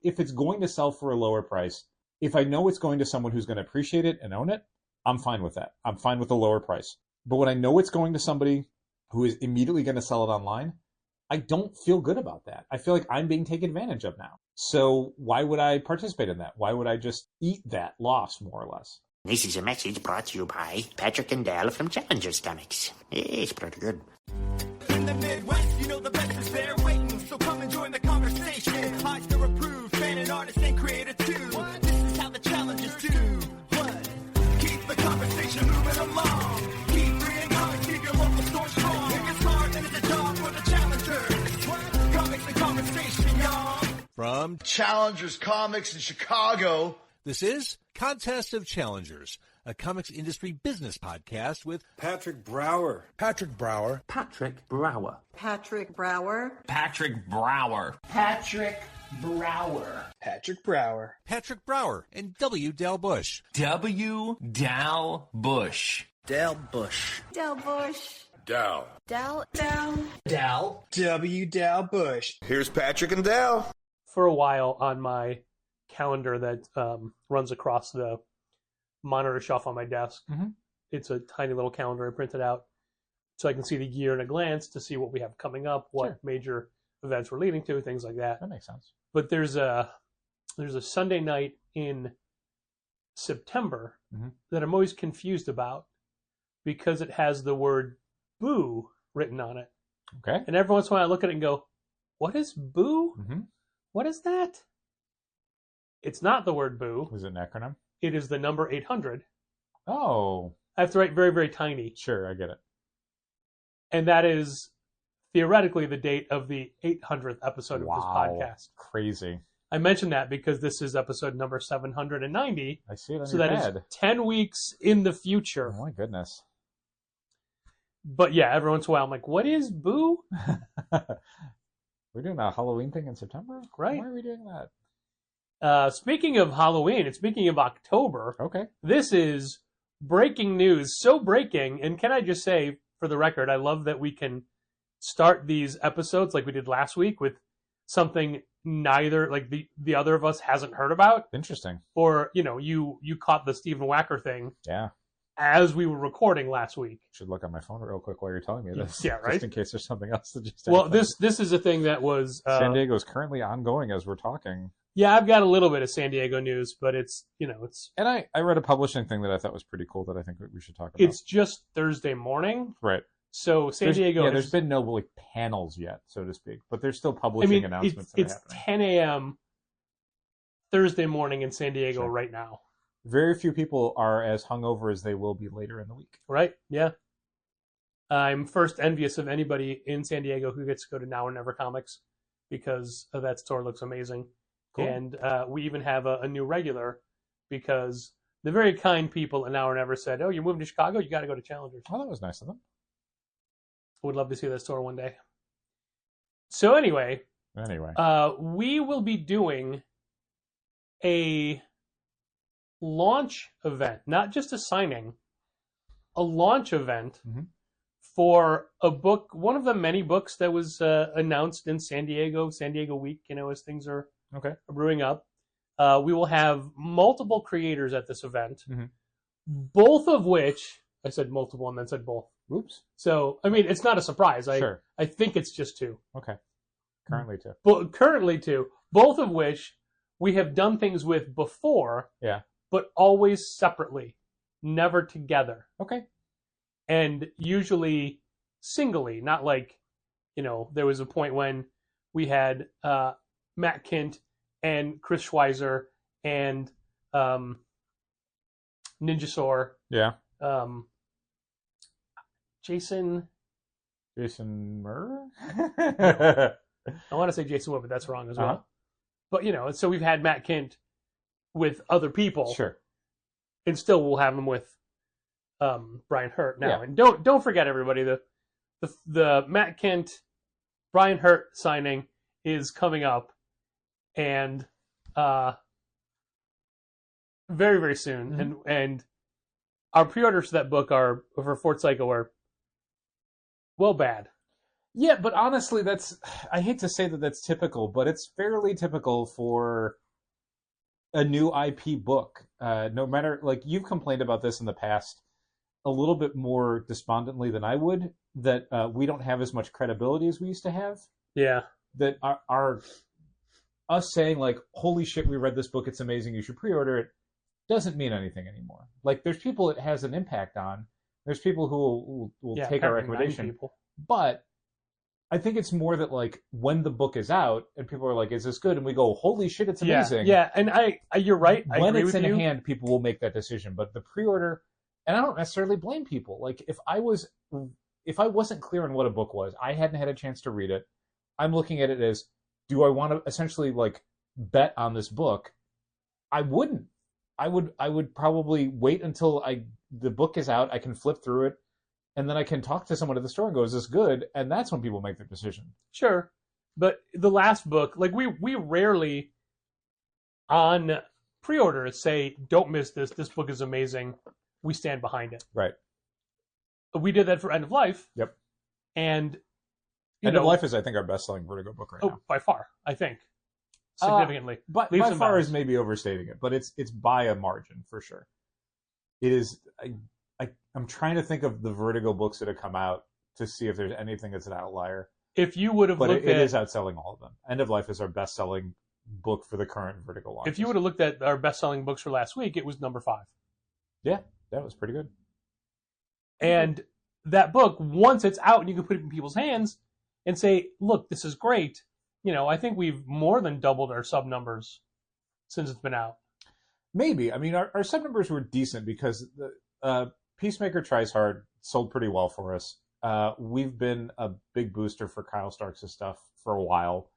if it's going to sell for a lower price, if I know it's going to someone who's going to appreciate it and own it, I'm fine with that. I'm fine with a lower price. But when I know it's going to somebody who is immediately going to sell it online, I don't feel good about that. I feel like I'm being taken advantage of now. So why would I participate in that? Why would I just eat that loss, more or less? This is a message brought to you by Patrick and Dale from Challengers Comics. It's pretty good. In the Midwest, you know the best is there waiting, so come and join the conversation. Eisner approved, fan and artist and creator too. This is how the challengers do. What? Keep the conversation moving along. Keep reading comics, keep your local store strong. If it's hard, then it's a job for the challengers. What? Comics and conversation, y'all. From Challengers Comics in Chicago. This is Contest of Challengers, a comics industry business podcast with Patrick Brower. Patrick Brower. Patrick Brower. Patrick Brower. Patrick Brower. Patrick Brower. Patrick Brower. Patrick Brower and W. Dal Bush. W. Dal Bush. Dal Bush. Del Bush. Dal. Del. Del. Dal. W. Dal Bush. Here's Patrick and Dal. For a while on my calendar that runs across the monitor shelf on my desk. Mm-hmm. It's a tiny little calendar I printed out so I can see the year in a glance to see what we have coming up, what major events we're leading to, things like that. That makes sense. But there's a Sunday night in September that I'm always confused about because it has the word boo written on it. Okay. And every once in a while I look at it and go, what is boo? Mm-hmm. What is that? It's not the word boo. Was it an acronym? It is the number 800. Oh. I have to write very, very tiny. Sure, I get it. And that is theoretically the date of the 800th episode of this podcast. Crazy. I mentioned that because this is episode number 790. I see it on so your that head. is 10 weeks in the future. Oh my goodness. But yeah, every once in a while I'm like, what is boo? We're doing a Halloween thing in September? Right. Why are we doing that? Speaking of Halloween and speaking of October, okay, this is breaking news. So breaking, and can I just say, for the record, I love that we can start these episodes like we did last week with something neither, like the other of us hasn't heard about. Interesting. Or, you caught the Stephen Wacker thing. Yeah. As we were recording last week. Should look on my phone real quick while you're telling me this. Yeah, right. Just in case there's something else that just Well, happened. this is a thing that was... San Diego is currently ongoing as we're talking. Yeah, I've got a little bit of San Diego news, but it's. And I read a publishing thing that I thought was pretty cool that I think we should talk about. It's just Thursday morning. Right. So San Diego... Yeah, there's been no panels yet, so to speak, but they're still publishing announcements that are happening. It's 10 a.m. Thursday morning in San Diego right now. Very few people are as hungover as they will be later in the week. Right, yeah. I'm first envious of anybody in San Diego who gets to go to Now or Never Comics because that store looks amazing. Cool. And we even have a new regular because the very kind people at Now or Never said, oh, you're moving to Chicago? You got to go to Challengers. Oh, that was nice of them. Would love to see that store one day. So anyway, we will be doing a launch event, not just a signing, a launch event for a book, one of the many books that was announced in San Diego Week, as things are brewing up. We will have multiple creators at this event, both of which, I said multiple and then said both. Oops. So, it's not a surprise. Sure. I think it's just two. Okay. Currently two. But currently two, both of which we have done things with before. Yeah. But always separately, never together. Okay. And usually singly, not like, there was a point when we had Matt Kint and Chris Schweizer and Ninjasaur. Yeah. Jason Murr? I want to say Jason Wood, but that's wrong as well. But, so we've had Matt Kint with other people. Sure. And still we'll have him with Brian HURTT now. Yeah. And don't forget, everybody, the Matt Kint Brian HURTT signing is coming up, and very, very soon. And our pre-orders for that book for Fort Psycho are bad. Yeah, but honestly, I hate to say that that's typical, but it's fairly typical for a new IP book. No matter, like, you've complained about this in the past a little bit more despondently than I would, that we don't have as much credibility as we used to have. Yeah. That our us saying, like, holy shit, we read this book, it's amazing, you should pre-order it, doesn't mean anything anymore. Like, there's people it has an impact on. There's people who will take our recommendation. But I think it's more that, like, when the book is out and people are like, is this good? And we go, holy shit, it's amazing. Yeah, and you're right. I when agree it's with in you. hand, people will make that decision. But the pre-order, and I don't necessarily blame people. Like, if I wasn't clear on what a book was, I hadn't had a chance to read it, I'm looking at it as, do I want to essentially, like, bet on this book? I wouldn't. I would probably wait until the book is out, I can flip through it, and then I can talk to someone at the store and go, is this good? And that's when people make their decision. Sure. But the last book, like, we rarely on pre-order say, don't miss this. This book is amazing. We stand behind it. Right. We did that for End of Life. Yep. And End of Life is, I think, our best-selling Vertigo book right now. By far, I think. Significantly. But by far is maybe overstating it, but it's by a margin for sure. It is. I'm trying to think of the Vertigo books that have come out to see if there's anything that's an outlier. If you would have but looked it is outselling all of them. End of Life is our best-selling book for the current Vertigo launches. If you would have looked at our best-selling books for last week, it was number 5. Yeah, that was pretty good. And that book, once it's out and you can put it in people's hands and say, look, this is great. I think we've more than doubled our sub numbers since it's been out. Maybe. I mean, our sub numbers were decent because the Peacemaker Tries Hard sold pretty well for us. We've been a big booster for Kyle Starks' stuff for a while.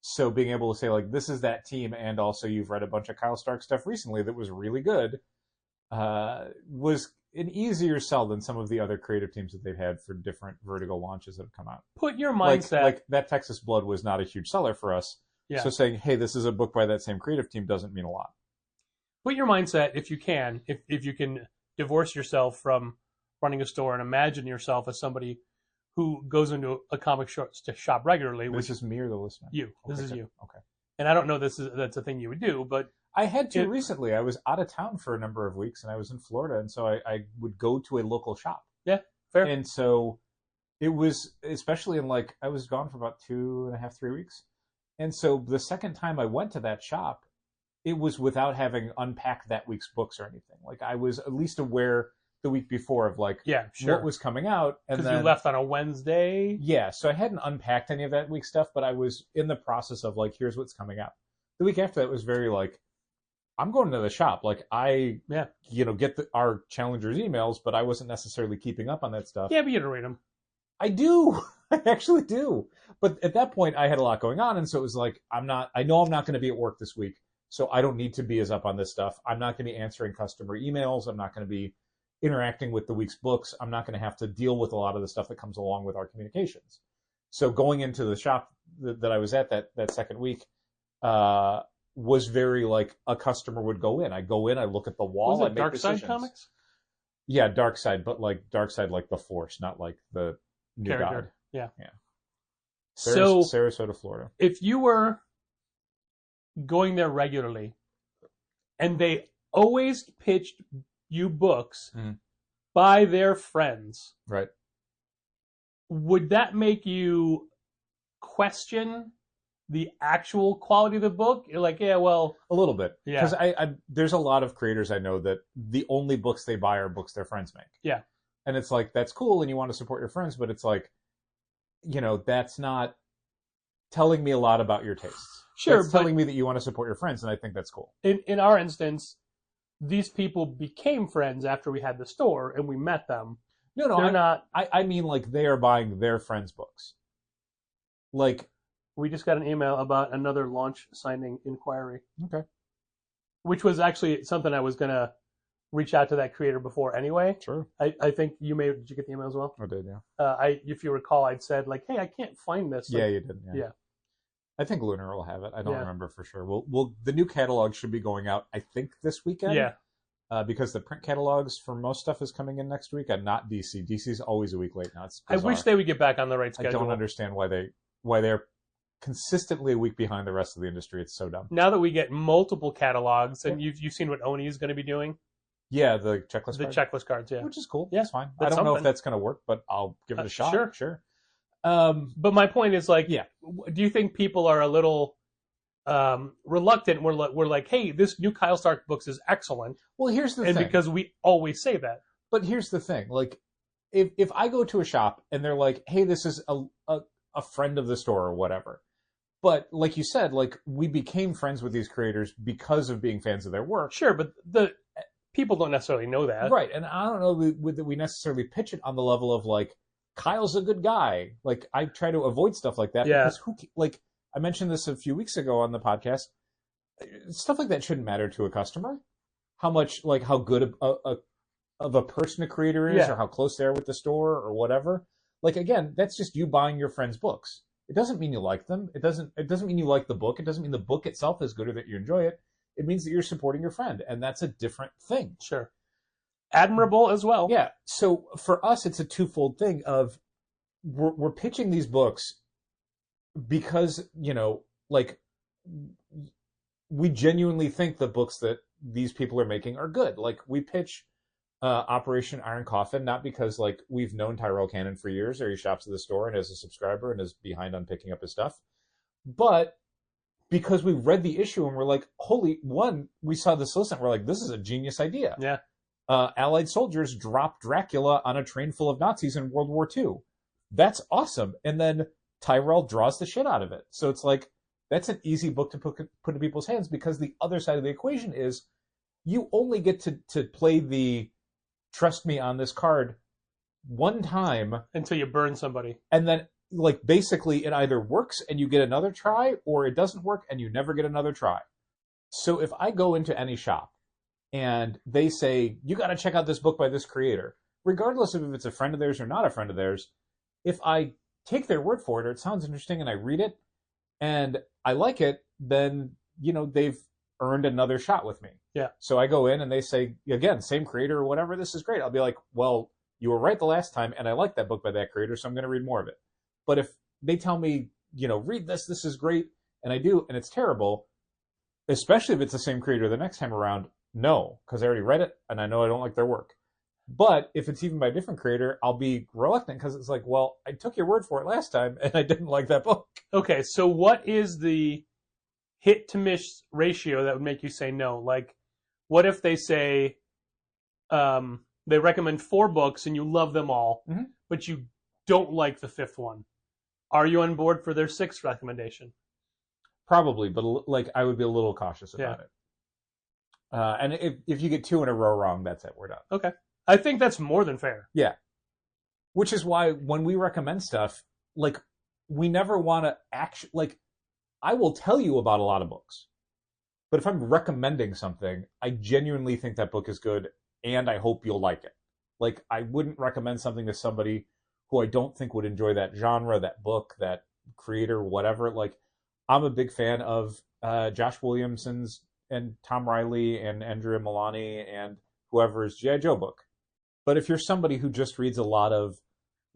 So being able to say, like, this is that team, and also you've read a bunch of Kyle Starks stuff recently that was really good, was an easier sell than some of the other creative teams that they've had for different Vertigo launches that have come out. Put your mindset... Like that Texas Blood was not a huge seller for us. Yeah. So saying, hey, this is a book by that same creative team doesn't mean a lot. Put your mindset, if you can, if you can divorce yourself from running a store and imagine yourself as somebody who goes into a comic shop regularly. This is me or the listener? You. This is you. Okay. And I don't know that's a thing you would do, but... I had to recently. I was out of town for a number of weeks, and I was in Florida, and so I would go to a local shop. Yeah, fair. And so it was, especially in, like, I was gone for about 2.5, 3 weeks. And so the second time I went to that shop, it was without having unpacked that week's books or anything. Like, I was at least aware the week before of, like, what was coming out. Because you left on a Wednesday? Yeah, so I hadn't unpacked any of that week's stuff, but I was in the process of, like, here's what's coming out. The week after that was very, like, I'm going to the shop. Like, I, get our challengers' emails, but I wasn't necessarily keeping up on that stuff. Yeah, but you don't read them. I do. I actually do. But at that point, I had a lot going on, and so it was like, I know I'm not going to be at work this week, so I don't need to be as up on this stuff. I'm not going to be answering customer emails. I'm not going to be interacting with the week's books. I'm not going to have to deal with a lot of the stuff that comes along with our communications. So going into the shop that I was at that second week, was very like a customer would go in. I go in, I look at the wall. Was it I make Dark decisions. Side Comics? Yeah, Dark Side, but like Dark Side, like the Force, not like the new character. God. Yeah. Sarasota, Florida. If you were going there regularly, and they always pitched you books by their friends, right? Would that make you question the actual quality of the book? You're like, yeah, well... A little bit. Yeah. Because I there's a lot of creators I know that the only books they buy are books their friends make. Yeah. And it's like, that's cool and you want to support your friends, but it's like, that's not telling me a lot about your tastes. Sure, That's telling me that you want to support your friends, and I think that's cool. In our instance, these people became friends after we had the store and we met them. No, they're not... I mean, like, they are buying their friends' books. Like... We just got an email about another launch signing inquiry. Okay. Which was actually something I was going to reach out to that creator before anyway. Sure. I think you did you get the email as well? I did, yeah. If you recall, I'd said, like, hey, I can't find this. Yeah, you did. Yeah. I think Lunar will have it. I don't remember for sure. The new catalog should be going out, I think, this weekend. Yeah. because the print catalogs for most stuff is coming in next week, and not DC. DC's always a week late now. It's I bizarre. wish they would get back on the right schedule. I don't understand why they're consistently a week behind the rest of the industry. It's so dumb. Now that we get multiple catalogs, and you've seen what Oni is going to be doing. Yeah, the checklist the card. checklist cards, yeah. Which is cool. Yeah, That's fine. that's I don't know if something. that's going to work, but I'll give it a shot. Sure. But my point is, like, yeah. Do you think people are a little reluctant? We're like, hey, this new Kyle Stark books is excellent. Well, here's the and thing. because we always say that. But here's the thing. Like, if I go to a shop and they're like, hey, this is a friend of the store or whatever. But like you said, like, we became friends with these creators because of being fans of their work. Sure, but the people don't necessarily know that. Right, and I don't know that we necessarily pitch it on the level of, like, Kyle's a good guy. Like, I try to avoid stuff like that. Yeah. Because like, I mentioned this a few weeks ago on the podcast. Stuff like that shouldn't matter to a customer. How much, like, how good of a person a creator is, or how close they are with the store or whatever. Like, again, that's just you buying your friend's books. It doesn't mean you like them. It doesn't mean you like the book. It doesn't mean the book itself is good or that you enjoy it. It means that you're supporting your friend, and that's a different thing. Sure. Admirable as well. Yeah. So for us, it's a twofold thing of we're pitching these books because, you know, like, we genuinely think the books that these people are making are good. Like, we pitch Operation Iron Coffin, not because, like, we've known Tyrell Cannon for years, or he shops at the store and is a subscriber and is behind on picking up his stuff, but because we read the issue and we're like, we saw the solicit and we're like, this is a genius idea. Yeah. Allied soldiers drop Dracula on a train full of Nazis in World War II. That's awesome. And then Tyrell draws the shit out of it. So it's like, that's an easy book to put in people's hands, because the other side of the equation is you only get to play the trust me on this card one time. Until you burn somebody. And then, like, basically it either works and you get another try, or it doesn't work and you never get another try. So if I go into any shop and they say, you got to check out this book by this creator, regardless of if it's a friend of theirs or not a friend of theirs, if I take their word for it, or it sounds interesting and I read it and I like it, then, you know, they've earned another shot with me. Yeah. So I go in and they say, again, same creator or whatever, this is great. I'll be like, well, you were right the last time and I like that book by that creator, so I'm going to read more of it. But if they tell me, you know, read this is great, and I do, and it's terrible, especially if it's the same creator the next time around, no, because I already read it and I know I don't like their work. But if it's even by a different creator, I'll be reluctant, because it's like, well, I took your word for it last time and I didn't like that book. Okay, so what is the hit to miss ratio that would make you say no? Like, what if they say they recommend 4 books and you love them all, but you don't like the 5th one? Are you on board for their 6th recommendation? Probably, but like, I would be a little cautious about it. And if you get 2 in a row wrong, that's it. We're done. Okay. I think that's more than fair. Yeah. Which is why when we recommend stuff, like, we never want to actually, like, I will tell you about a lot of books, but if I'm recommending something, I genuinely think that book is good and I hope you'll like it. Like, I wouldn't recommend something to somebody who I don't think would enjoy that genre, that book, that creator, whatever. Like, I'm a big fan of Josh Williamson's and Tom Riley and Andrea Milani and whoever's G.I. Joe book. But if you're somebody who just reads a lot of,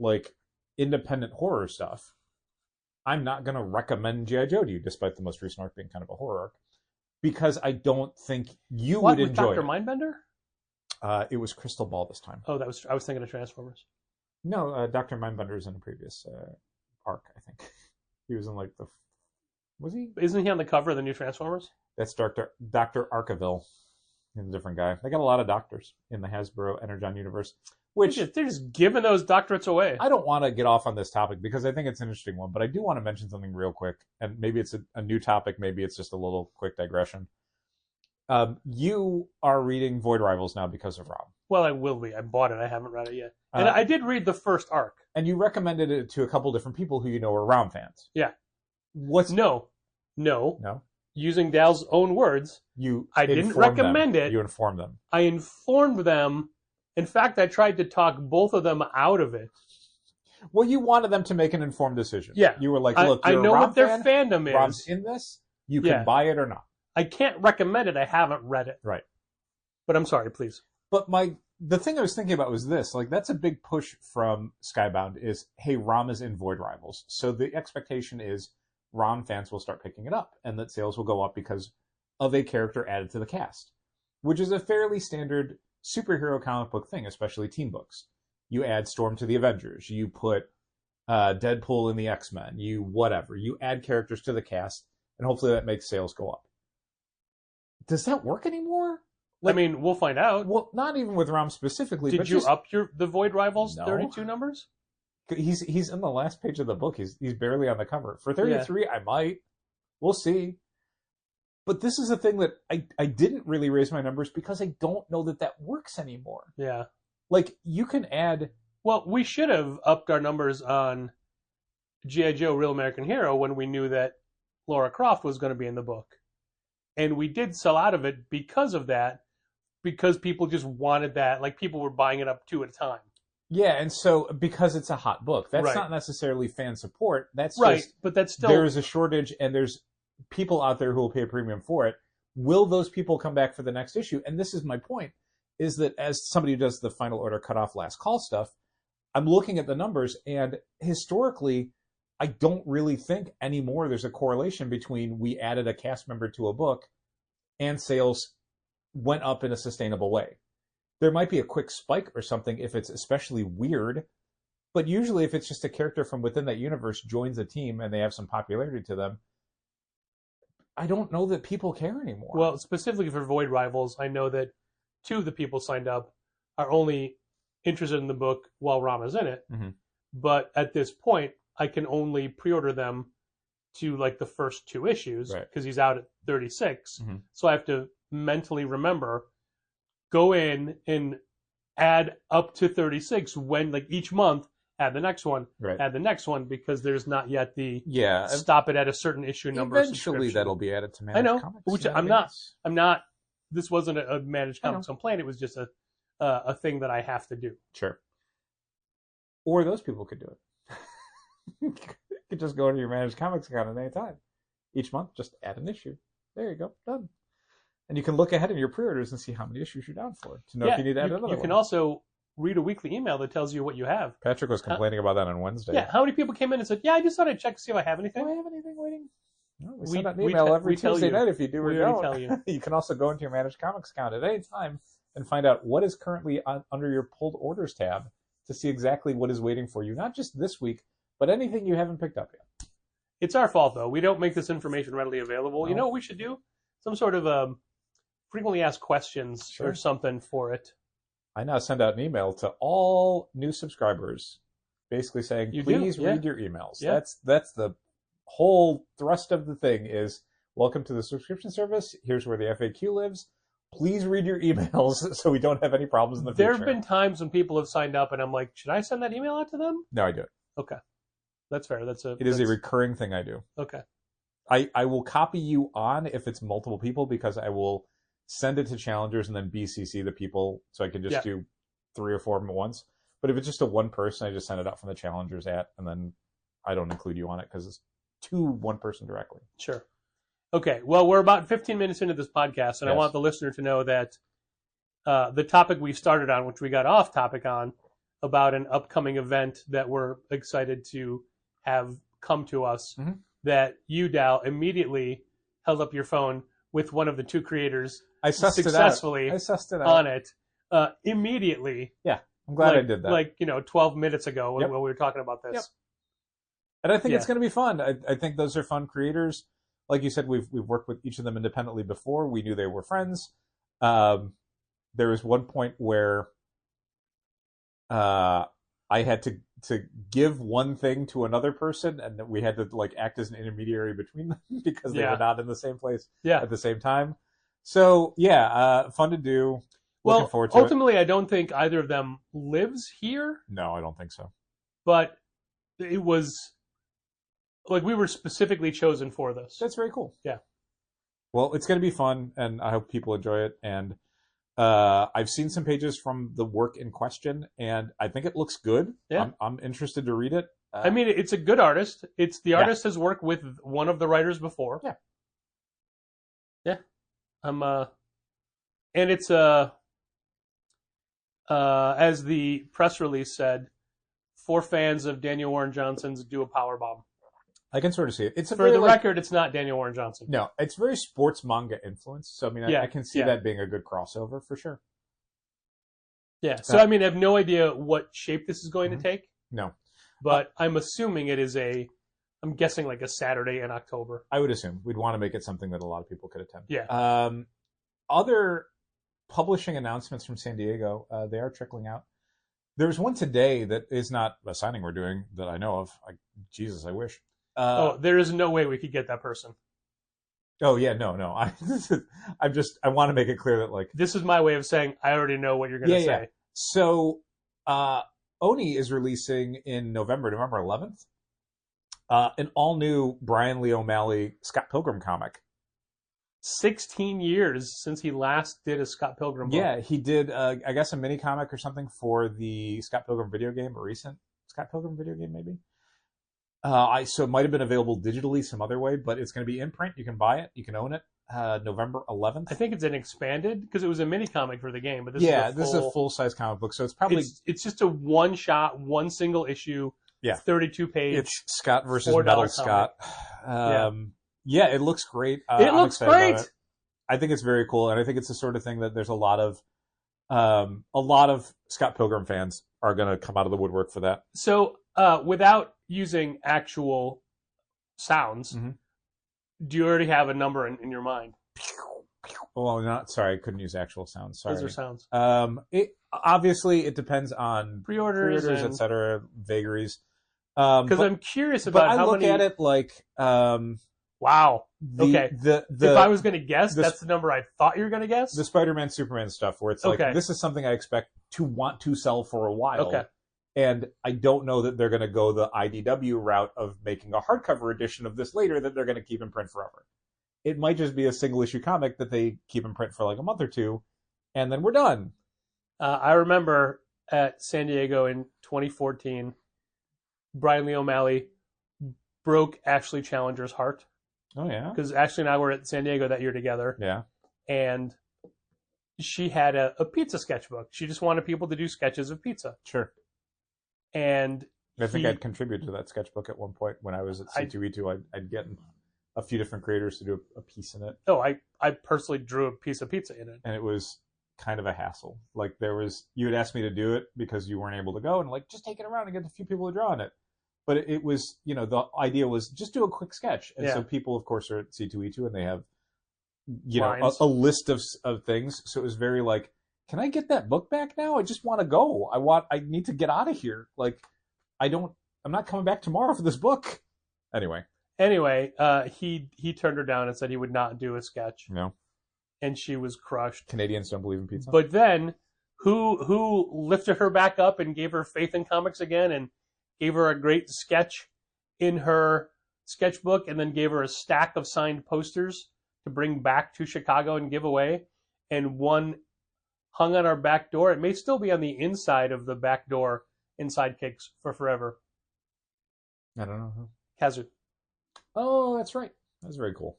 like, independent horror stuff, I'm not going to recommend G.I. Joe to you, despite the most recent arc being kind of a horror arc, because I don't think you would enjoy Dr. it. Mindbender? It was Crystal Ball this time. Oh, I was thinking of Transformers. No, Dr. Mindbender is in a previous arc, I think. He was in, like, was he? Isn't he on the cover of the new Transformers? That's Dr. Arkaville. He's a different guy. They got a lot of doctors in the Hasbro Energon universe. Which they're just giving those doctorates away. I don't want to get off on this topic because I think it's an interesting one, but I do want to mention something real quick, and maybe it's a new topic, maybe it's just a little quick digression. You are reading Void Rivals now because of Rob. Well, I will be. I bought it. I haven't read it yet. And I did read the first arc. And you recommended it to a couple different people who you know are Rom fans. Yeah. No. Using Dal's own words, I didn't recommend it. You informed them. I informed them. In fact, I tried to talk both of them out of it. Well, you wanted them to make an informed decision. Yeah. You were like, look, you're I know a Rob what their fan. fandom is. Rob's in this. You can buy it or not. I can't recommend it. I haven't read it. Right. But I'm sorry, please. But the thing I was thinking about was this. Like, that's a big push from Skybound is, hey, ROM is in Void Rivals. So the expectation is ROM fans will start picking it up and that sales will go up because of a character added to the cast, which is a fairly standard superhero comic book thing, especially teen books. You add Storm to the Avengers. You put Deadpool in the X-Men. You whatever. You add characters to the cast, and hopefully that makes sales go up. Does that work anymore? I mean, we'll find out. Well, not even with ROM specifically. Did but you just, up the Void Rivals No. 32 numbers? He's in the last page of the book. He's barely on the cover. For 33, I might. We'll see. But this is a thing that I didn't really raise my numbers because I don't know that works anymore. Yeah. Like, you can add... Well, we should have upped our numbers on G.I. Joe Real American Hero when we knew that Laura Croft was going to be in the book. And we did sell out of it because of that, because people just wanted that. Like, people were buying it up 2 at a time. Yeah, and so, because it's a hot book, that's Right. not necessarily fan support. That's Right, just... but that's still... There is a shortage, and there's people out there who will pay a premium for it. Will those people come back for the next issue? And this is my point, is that as somebody who does the Final Order cutoff last call stuff, I'm looking at the numbers, and historically, I don't really think anymore there's a correlation between we added a cast member to a book and sales went up in a sustainable way. There might be a quick spike or something if it's especially weird, but usually if it's just a character from within that universe joins a team and they have some popularity to them, I don't know that people care anymore. Well, specifically for Void Rivals, I know that 2 of the people signed up are only interested in the book while Rama's in it. Mm-hmm. But at this point, I can only pre-order them to like the first 2 issues because he's out at 36. Mm-hmm. So I have to mentally remember, go in and add up to 36 when, like, each month, add the next one, add the next one, because there's not yet the stop it at a certain issue number. Eventually that'll be added to Managed Comics. Which I'm not, this wasn't a Managed Comics complaint. It was just a thing that I have to do. Sure. Or those people could do it. You could just go to your Managed Comics account at any time. Each month, just add an issue. There you go. Done. And you can look ahead in your pre-orders and see how many issues you're down for to know if you need to add another one. You can also read a weekly email that tells you what you have. Patrick was complaining about that on Wednesday. Yeah, how many people came in and said, I just thought I'd check to see if I have anything? Do I have anything waiting? No, we send out an email every Tuesday night if you do or don't. Tell you. You can also go into your Managed Comics account at any time and find out what is currently under your pulled orders tab to see exactly what is waiting for you, not just this week, but anything you haven't picked up yet. It's our fault, though. We don't make this information readily available. No. You know what we should do? Some sort of frequently asked questions or something for it. I now send out an email to all new subscribers, basically saying, please read your emails. Yeah. That's the whole thrust of the thing is, welcome to the subscription service. Here's where the FAQ lives. Please read your emails so we don't have any problems in the future. There have been times when people have signed up and I'm like, should I send that email out to them? No, I do it. Okay. That's fair. It is a recurring thing I do. Okay. I will copy you on if it's multiple people because I will send it to challengers and then BCC the people so I can just do 3 or 4 of them at once. But if it's just a one person, I just send it out from the challengers and then I don't include you on it because it's to one person directly. Sure. Okay. Well, we're about 15 minutes into this podcast, and I want the listener to know that the topic we started on, which we got off topic on, about an upcoming event that we're excited to have come to us, that you, Dal, immediately held up your phone with one of the 2 creators successfully on it immediately. Yeah, I'm glad I did that. Like, 12 minutes ago when we were talking about this. Yep. And I think it's going to be fun. I think those are fun creators. Like you said, we've worked with each of them independently before. We knew they were friends. There was one point where I had to give one thing to another person, and we had to act as an intermediary between them because they were not in the same place at the same time. So fun to do. Looking forward to ultimately, I don't think either of them lives here. No, I don't think so. But it was we were specifically chosen for this. That's very cool. Yeah. Well, it's going to be fun, and I hope people enjoy it. And I've seen some pages from the work in question, and I think it looks good. Yeah. I'm interested to read it. I mean, it's a good artist. The artist has worked with one of the writers before. Yeah. Yeah. And it's as the press release said, for fans of Daniel Warren Johnson's Do a Powerbomb. I can sort of see it. It's For the record, it's not Daniel Warren Johnson. No, it's very sports manga influenced. So I mean, I can see that being a good crossover for sure. Yeah. So I mean, I have no idea what shape this is going to take. No, but I'm assuming it is I'm guessing like a Saturday in October. I would assume we'd want to make it something that a lot of people could attend. Yeah. Other publishing announcements from San Diego, they are trickling out. There's one today that is not a signing we're doing that I know of. Jesus, I wish. There is no way we could get that person. Oh yeah, no. I want to make it clear that like this is my way of saying I already know what you're going to say. Yeah. So Oni is releasing in November 11th, an all new Brian Lee O'Malley Scott Pilgrim comic. 16 years since he last did a Scott Pilgrim book. Yeah, he did, I guess, a mini comic or something for the Scott Pilgrim video game, a recent Scott Pilgrim video game, maybe. So it might have been available digitally some other way, but it's going to be in print. You can buy it. You can own it. November 11th. I think it's an expanded because it was a mini comic for the game, but this is a full size comic book. So it's probably it's just a one shot, one single issue. Yeah, 32 page. It's Scott versus Metal Scott. Yeah, it looks great. It looks great. I think it's very cool, and I think it's the sort of thing that there's a lot of Scott Pilgrim fans are going to come out of the woodwork for that. So, without using actual sounds, do you already have a number in your mind? Well, sorry, I couldn't use actual sounds. Sorry. Those are sounds. Obviously, it depends on pre-orders etc., vagaries. Because I'm curious about how many... at it like. Wow. Okay. If I was going to guess, that's the number I thought you were going to guess. The Spider-Man, Superman stuff, where it's like this is something I expect to want to sell for a while. Okay. And I don't know that they're going to go the IDW route of making a hardcover edition of this later that they're going to keep in print forever. It might just be a single issue comic that they keep in print for like a month or two, and then we're done. I remember at San Diego in 2014, Brian Lee O'Malley broke Ashley Challenger's heart. Oh, yeah? Because Ashley and I were at San Diego that year together. Yeah. And she had a pizza sketchbook. She just wanted people to do sketches of pizza. Sure. And I think I'd contributed to that sketchbook at one point when I was at C2E2. I'd get a few different creators to do a piece in it. Oh, I personally drew a piece of pizza in it. And it was kind of a hassle. Like you had asked me to do it because you weren't able to go, and like, just take it around and get a few people to draw on it. But it was, the idea was just do a quick sketch. And so people, of course, are at C2E2 and they have, a list of things. So it was very like, can I get that book back now? I just want to go. I need to get out of here. Like, I'm not coming back tomorrow for this book. Anyway, he turned her down and said he would not do a sketch. No. And she was crushed. Canadians don't believe in pizza. But then who lifted her back up and gave her faith in comics again and gave her a great sketch in her sketchbook and then gave her a stack of signed posters to bring back to Chicago and give away. And one hung on our back door. It may still be on the inside of the back door in Sidekicks for forever. I don't know. Kazu. Oh, that's right. That's very cool.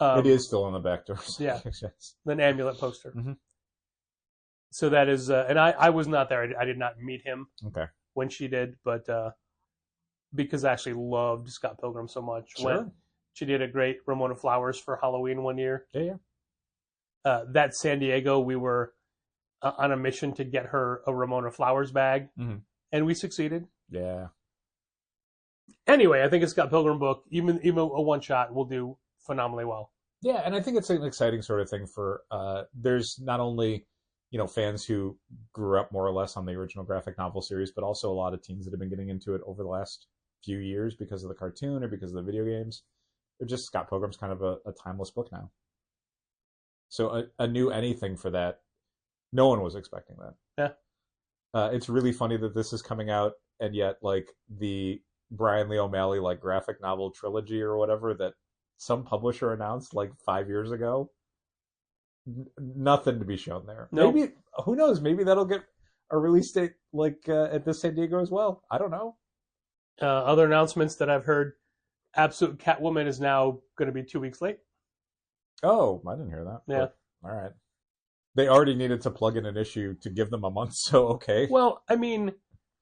It is still on the back door. Yeah. An amulet poster. Mm-hmm. So that is, and I was not there. I did not meet him. Okay. When she did, but because I actually loved Scott Pilgrim so much. Sure. When she did a great Ramona Flowers for Halloween one year. Yeah. That San Diego, we were on a mission to get her a Ramona Flowers bag, and we succeeded. Yeah. Anyway, I think a Scott Pilgrim book, even a one shot, will do phenomenally well. Yeah, and I think it's an exciting sort of thing for. There's not only fans who grew up more or less on the original graphic novel series, but also a lot of teens that have been getting into it over the last few years because of the cartoon or because of the video games. They're just Scott Pilgrim's kind of a timeless book now. So a new anything for that, no one was expecting that. Yeah. It's really funny that this is coming out, and yet like the Brian Lee O'Malley like graphic novel trilogy or whatever that some publisher announced like 5 years ago. Nothing to be shown there. Nope. Maybe, who knows? Maybe that'll get a release date like at the San Diego as well. I don't know. Other announcements that I've heard: Absolute Catwoman is now going to be 2 weeks late. Oh, I didn't hear that. Yeah. But, all right. They already needed to plug in an issue to give them a month, so okay. Well, I mean,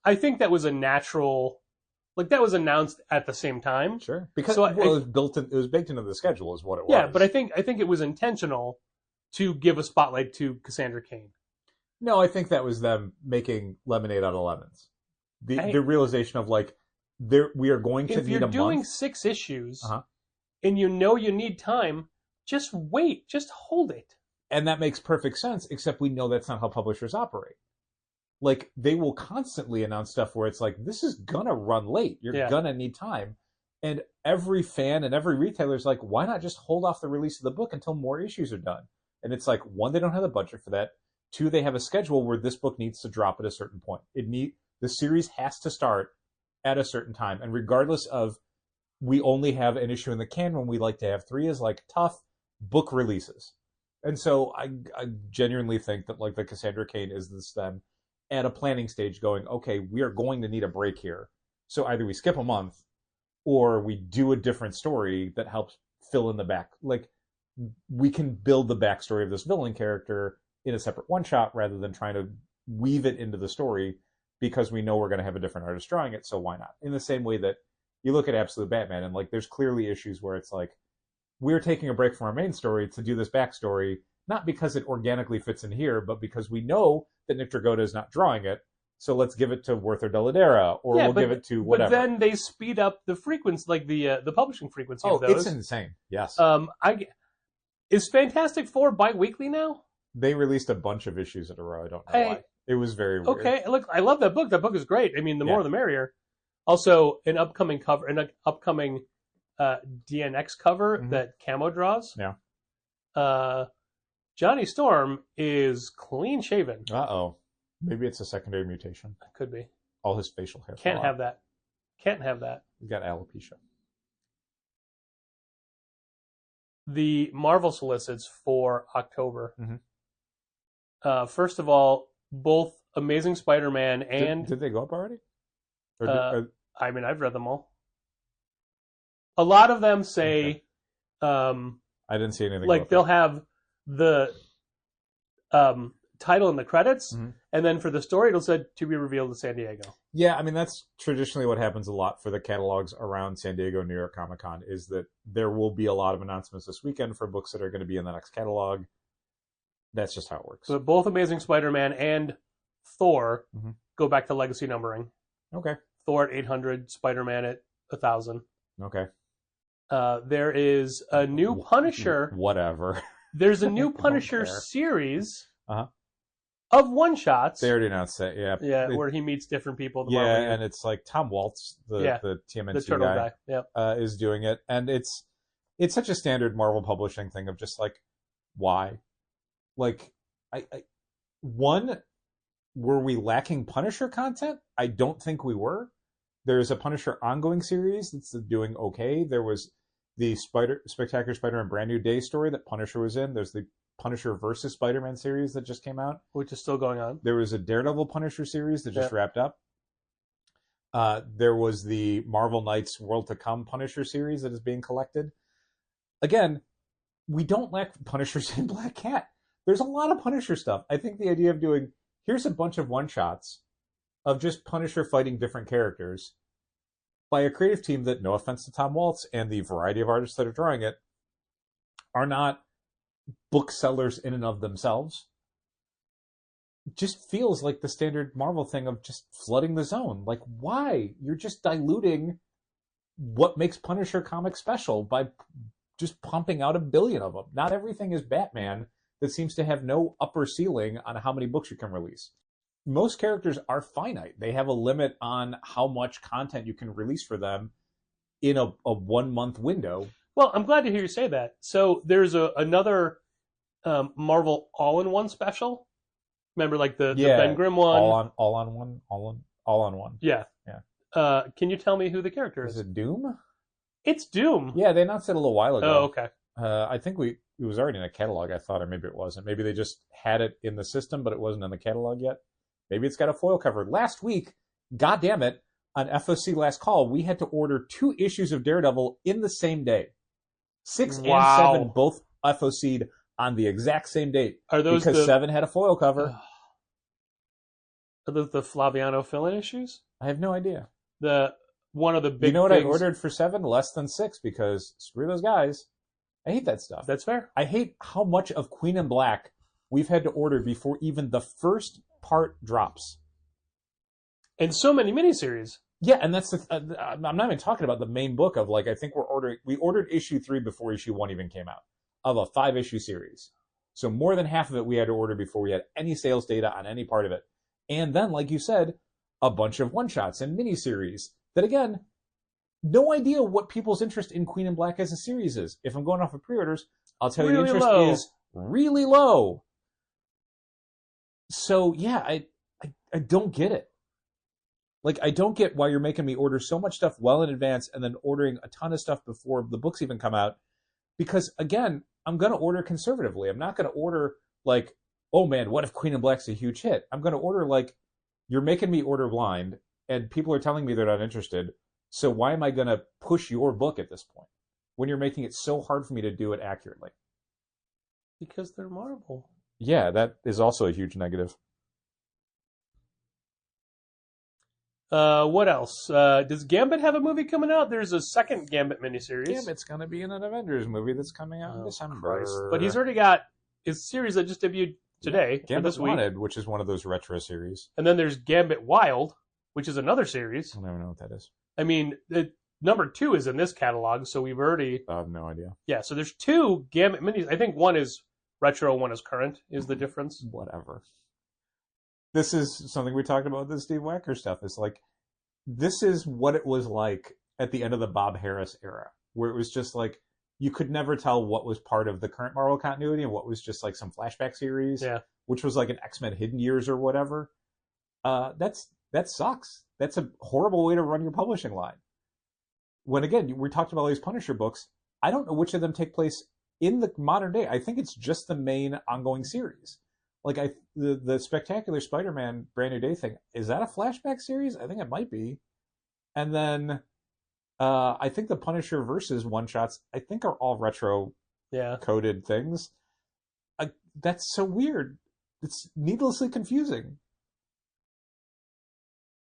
I think that was a natural, like that was announced at the same time. Sure, because So it was built in, it was baked into the schedule, is what it was. Yeah, but I think it was intentional to give a spotlight to Cassandra Cain. No, I think that was them making lemonade out of lemons. The realization of like, we are going to need a month. If you're doing 6 issues, and you need time, just wait, just hold it. And that makes perfect sense, except we know that's not how publishers operate. Like, they will constantly announce stuff where it's like, this is gonna run late. You're gonna need time. And every fan and every retailer is like, why not just hold off the release of the book until more issues are done? And it's like, 1, they don't have the budget for that. 2, they have a schedule where this book needs to drop at a certain point. The series has to start at a certain time. And regardless of, we only have an issue in the can when we like to have 3 is like tough book releases. And so I genuinely think that like the Cassandra Cain is this them at a planning stage going, okay, we are going to need a break here. So either we skip a month or we do a different story that helps fill in the back. Like, we can build the backstory of this villain character in a separate one-shot rather than trying to weave it into the story because we know we're going to have a different artist drawing it, so why not? In the same way that you look at Absolute Batman and like there's clearly issues where it's like, we're taking a break from our main story to do this backstory, not because it organically fits in here, but because we know that Nick Dragotta is not drawing it, so let's give it to Werther Deladera, or we'll give it to whatever. But then they speed up the frequency, like the publishing frequency of those. Oh, it's insane, yes. Is Fantastic Four bi-weekly now? They released a bunch of issues in a row, I don't know why. It was very weird. Okay, look, I love that book. That book is great. I mean, the more the merrier. Also, an upcoming DNX cover that Camo draws. Yeah. Johnny Storm is clean shaven. Uh-oh. Maybe it's a secondary mutation. Could be. All his facial hair. Can't have that. Can't have that. He's got alopecia. The Marvel solicits for October. First of all, both Amazing Spider-Man and... Did they go up already? I mean, I've read them all. A lot of them say... I didn't see anything. Like, they'll have the title in the credits, and then for the story, it'll say, to be revealed in San Diego. Yeah, I mean, that's traditionally what happens a lot for the catalogs around San Diego, New York Comic-Con, is that there will be a lot of announcements this weekend for books that are going to be in the next catalog. That's just how it works. So both Amazing Spider-Man and Thor go back to legacy numbering. Okay. Thor at 800, Spider-Man at 1,000. Okay. There is a new Punisher. Whatever. There's a new Punisher series of one-shots. They already announced that, yeah. Yeah, where he meets different people. And it's like Tom Waltz, the TMNT the turtle guy. Yep. Is doing it. And it's such a standard Marvel publishing thing of just like, why? Like, were we lacking Punisher content? I don't think we were. There's a Punisher ongoing series that's doing okay. There was the Spectacular Spider-Man Brand New Day story that Punisher was in. There's the Punisher versus Spider-Man series that just came out, which is still going on. There was a Daredevil Punisher series that just wrapped up. There was the Marvel Knights World to Come Punisher series that is being collected. Again, we don't lack Punishers in Black Cat. There's a lot of Punisher stuff. I think the idea of doing, here's a bunch of one-shots of just Punisher fighting different characters by a creative team that, no offense to Tom Waltz and the variety of artists that are drawing it, are not booksellers in and of themselves, just feels like the standard Marvel thing of just flooding the zone. Like, why? You're just diluting what makes Punisher comics special by just pumping out 1 billion of them. Not everything is Batman that seems to have no upper ceiling on how many books you can release. Most characters are finite. They have a limit on how much content you can release for them in a 1 month window. Well, I'm glad to hear you say that. So there's another Marvel all-in-one special. Remember, like the Ben Grimm one? All on one. Yeah. Yeah. Can you tell me who the character is? Is it Doom? It's Doom. Yeah, they announced it a little while ago. Oh, okay. I think it was already in a catalog, I thought, or maybe it wasn't. Maybe they just had it in the system, but it wasn't in the catalog yet. Maybe it's got a foil cover. Last week, goddamn it, on FOC Last Call, we had to order 2 issues of Daredevil in the same day. 6 and 7 both FOC'd on the exact same date. Are those because 7 had a foil cover. Are those the Flaviano fill-in issues? I have no idea. One of the big You know what things... I ordered for 7? Less than 6, because screw those guys. I hate that stuff. That's fair. I hate how much of Queen and Black we've had to order before even the first part drops. And so many miniseries. Yeah, and that's I'm not even talking about the main book of, like, I think we ordered issue 3 before issue 1 even came out of a 5-issue series. So more than half of it we had to order before we had any sales data on any part of it. And then, like you said, a bunch of one-shots and miniseries that, again, no idea what people's interest in Queen and Black as a series is. If I'm going off of pre-orders, I'll tell you the interest is really low. So, yeah, I don't get it. Like, I don't get why you're making me order so much stuff well in advance and then ordering a ton of stuff before the books even come out. Because, again, I'm going to order conservatively. I'm not going to order, like, oh, man, what if Queen and Black's a huge hit? I'm going to order, like, you're making me order blind, and people are telling me they're not interested. So why am I going to push your book at this point when you're making it so hard for me to do it accurately? Because they're Marvel. Yeah, that is also a huge negative. What else? Does Gambit have a movie coming out? There's a second Gambit miniseries. Gambit's going to be in an Avengers movie that's coming out in December. Christ. But he's already got his series that just debuted today. Gambit this week. Wanted, which is one of those retro series. And then there's Gambit Wild, which is another series. I don't even know what that is. I mean, number 2 is in this catalog, so we've already... I have no idea. Yeah, so there's 2 Gambit minis. I think one is retro, one is current, is the difference. Whatever. This is something we talked about with the Steve Wacker stuff. It's like, this is what it was like at the end of the Bob Harris era, where it was just like, you could never tell what was part of the current Marvel continuity and what was just like some flashback series, which was like an X-Men Hidden Years or whatever. That sucks. That's a horrible way to run your publishing line. When, again, we talked about all these Punisher books, I don't know which of them take place in the modern day. I think it's just the main ongoing series. Like, the Spectacular Spider-Man Brand New Day thing, is that a flashback series? I think it might be. And then I think the Punisher versus one-shots, I think, are all retro-coded things. That's so weird. It's needlessly confusing.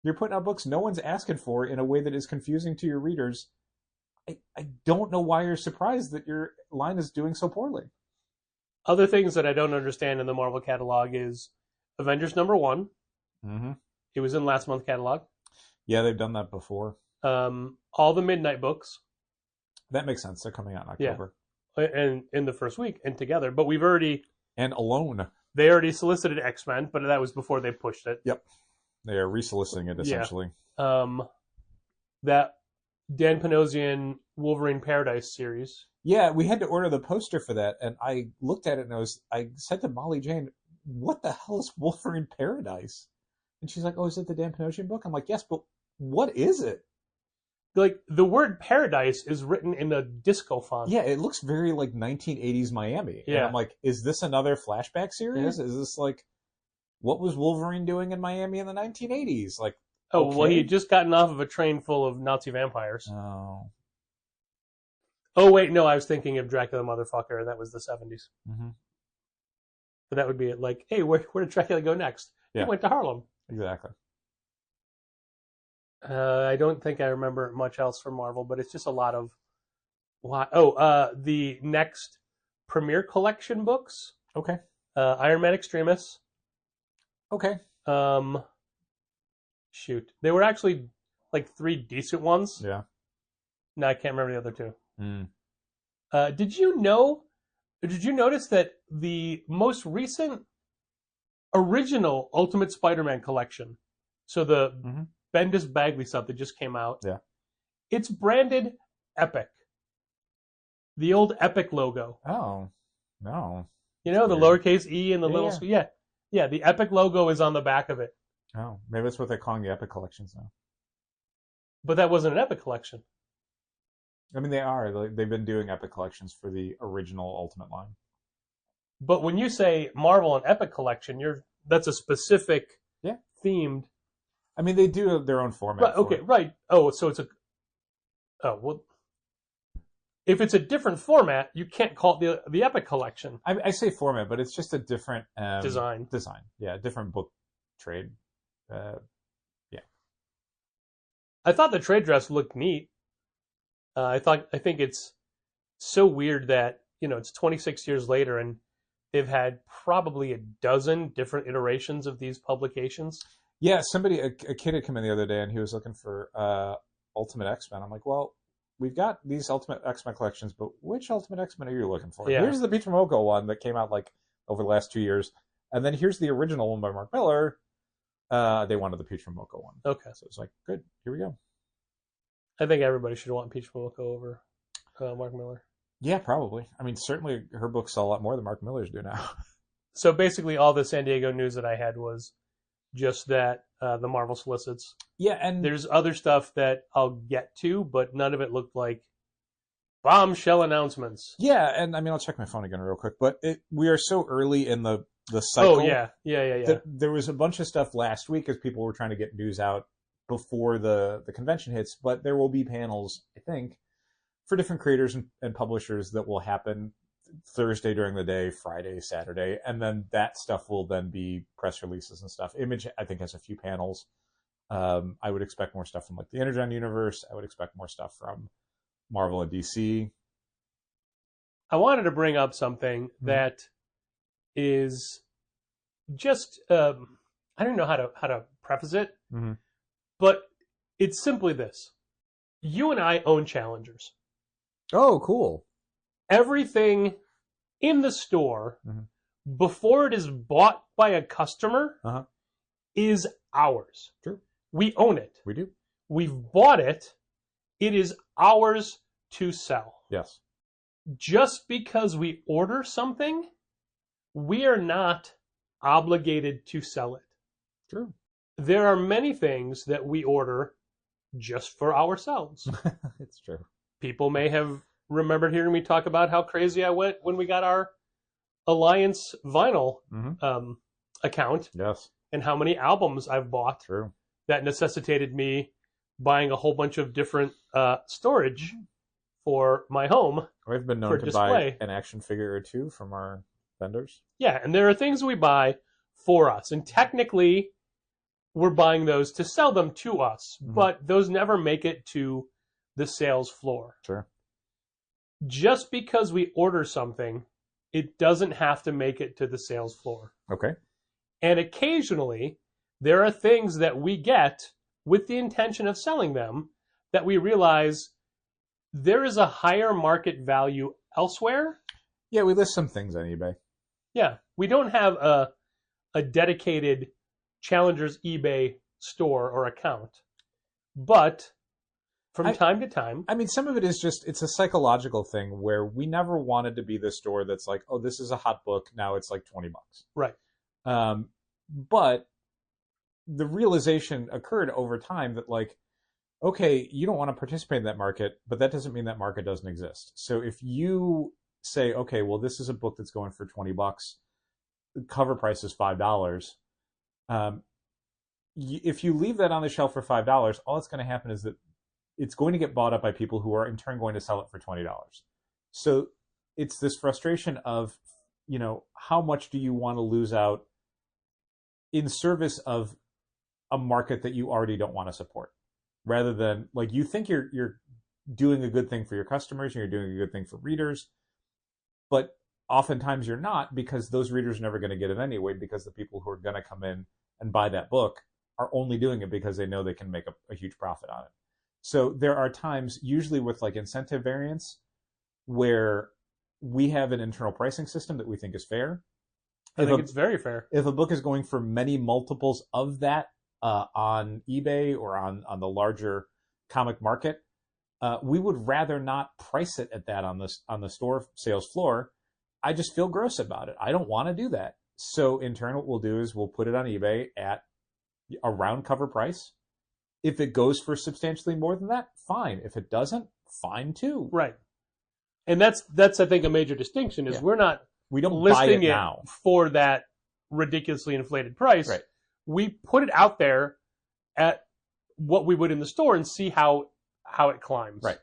You're putting out books no one's asking for in a way that is confusing to your readers. I don't know why you're surprised that your line is doing so poorly. Other things that I don't understand in the Marvel catalog is Avengers #1. Mm-hmm. It was in last month's catalog. Yeah, they've done that before. All the Midnight books. That makes sense. They're coming out in October. Yeah. And in the first week and together. But we've already... And Alone. They already solicited X-Men, but that was before they pushed it. Yep. They are resoliciting it, essentially. Yeah. That Dan Panosian Wolverine Paradise series. Yeah, we had to order the poster for that, and I looked at it and I said to Molly Jane, what the hell is Wolverine Paradise? And she's like, oh, is it the Dan Panosian book? I'm like, yes, but what is it? Like, the word paradise is written in a disco font. Yeah, it looks very like 1980s Miami. Yeah. And I'm like, is this another flashback series? Yeah. Is this like, what was Wolverine doing in Miami in the 1980s? Like, oh, well, he had just gotten off of a train full of Nazi vampires. Oh. Oh, wait, no, I was thinking of Dracula Motherfucker, and that was the 70s. Mm-hmm. But that would be it. Like, hey, where did Dracula go next? Yeah. He went to Harlem. Exactly. I don't think I remember much else from Marvel, but it's just a lot of... the next Premier Collection books. Okay. Iron Man Extremis. Okay. Shoot. They were actually like 3 decent ones. Yeah. No, I can't remember the other 2. Mm. Did you notice that the most recent original Ultimate Spider-Man collection, so the Bendis Bagley stuff that just came out, it's branded Epic. The old Epic logo. Oh, no. You know, the lowercase e and the little... Yeah, the Epic logo is on the back of it. Oh, maybe that's what they're calling the Epic collections now. But that wasn't an Epic collection. I mean, they are. They've been doing Epic collections for the original Ultimate line. But when you say Marvel and Epic collection, that's a specific themed... I mean, they do have their own format. Right, okay, right. Oh, so it's a... Oh, well... if it's a different format, you can't call it the Epic Collection. I say format, but it's just a different Design. Yeah, different book trade. I thought the trade dress looked neat. I think it's so weird that, it's 26 years later and they've had probably a dozen different iterations of these publications. Yeah, a kid had come in the other day and he was looking for Ultimate X-Men. I'm like, well, we've got these Ultimate X-Men collections, but which Ultimate X-Men are you looking for? Yeah. Here's the Beach Momoko one that came out like over the last 2 years. And then here's the original one by Mark Miller. They wanted the Peach Momoko one. Okay. So it's like, good, here we go. I think everybody should want Peach Momoko over Mark Miller. Yeah, probably. I mean, certainly her books sell a lot more than Mark Miller's do now. So basically all the San Diego news that I had was just that the Marvel solicits. Yeah, and there's other stuff that I'll get to, but none of it looked like bombshell announcements. Yeah, and I mean, I'll check my phone again real quick, but we are so early in the cycle. Oh, yeah. That there was a bunch of stuff last week as people were trying to get news out before the convention hits, but there will be panels, I think, for different creators and publishers that will happen Thursday during the day, Friday, Saturday, and then that stuff will then be press releases and stuff. Image, I think, has a few panels. I would expect more stuff from like the Energon universe. I would expect more stuff from Marvel and DC. I wanted to bring up something that is just I don't know how to preface it, but it's simply this: you and I own Challengers. Oh, cool! Everything in the store before it is bought by a customer is ours. True. We own it. We do. We've bought it. It is ours to sell. Yes. Just because we order something, we are not obligated to sell it. True. There are many things that we order just for ourselves. It's true. People may have remembered hearing me talk about how crazy I went when we got our Alliance vinyl account. Yes. And how many albums I've bought. True. That necessitated me buying a whole bunch of different storage for my home. We've been known to buy an action figure or two from our vendors. Yeah, and there are things we buy for us. And technically, we're buying those to sell them to us. But those never make it to the sales floor. Sure. Just because we order something, it doesn't have to make it to the sales floor. Okay. And occasionally, there are things that we get with the intention of selling them that we realize there is a higher market value elsewhere. Yeah, we list some things on eBay. Yeah, we don't have a dedicated Challengers eBay store or account. But from time to time... I mean, some of it is just, it's a psychological thing where we never wanted to be the store that's like, oh, this is a hot book, now it's like $20. Right. But the realization occurred over time that, like, okay, you don't want to participate in that market, but that doesn't mean that market doesn't exist. So if you say, okay, well, this is a book that's going for $20, the cover price is $5. If you leave that on the shelf for $5, all that's going to happen is that it's going to get bought up by people who are in turn going to sell it for $20. So it's this frustration of, how much do you want to lose out in service of a market that you already don't want to support, rather than, like, you think you're doing a good thing for your customers and you're doing a good thing for readers, but oftentimes you're not, because those readers are never going to get it anyway, because the people who are going to come in and buy that book are only doing it because they know they can make a huge profit on it. So there are times, usually with like incentive variants, where we have an internal pricing system that we think is fair. I think it's very fair. If a book is going for many multiples of that on eBay or on the larger comic market, we would rather not price it at that on the store sales floor. I just feel gross about it. I don't want to do that. So in turn, what we'll do is we'll put it on eBay at around cover price. If it goes for substantially more than that, fine. If it doesn't, fine too. Right. And that's I think a major distinction is we don't listing buy it now for that ridiculously inflated price. Right. We put it out there at what we would in the store and see how it climbs. Right.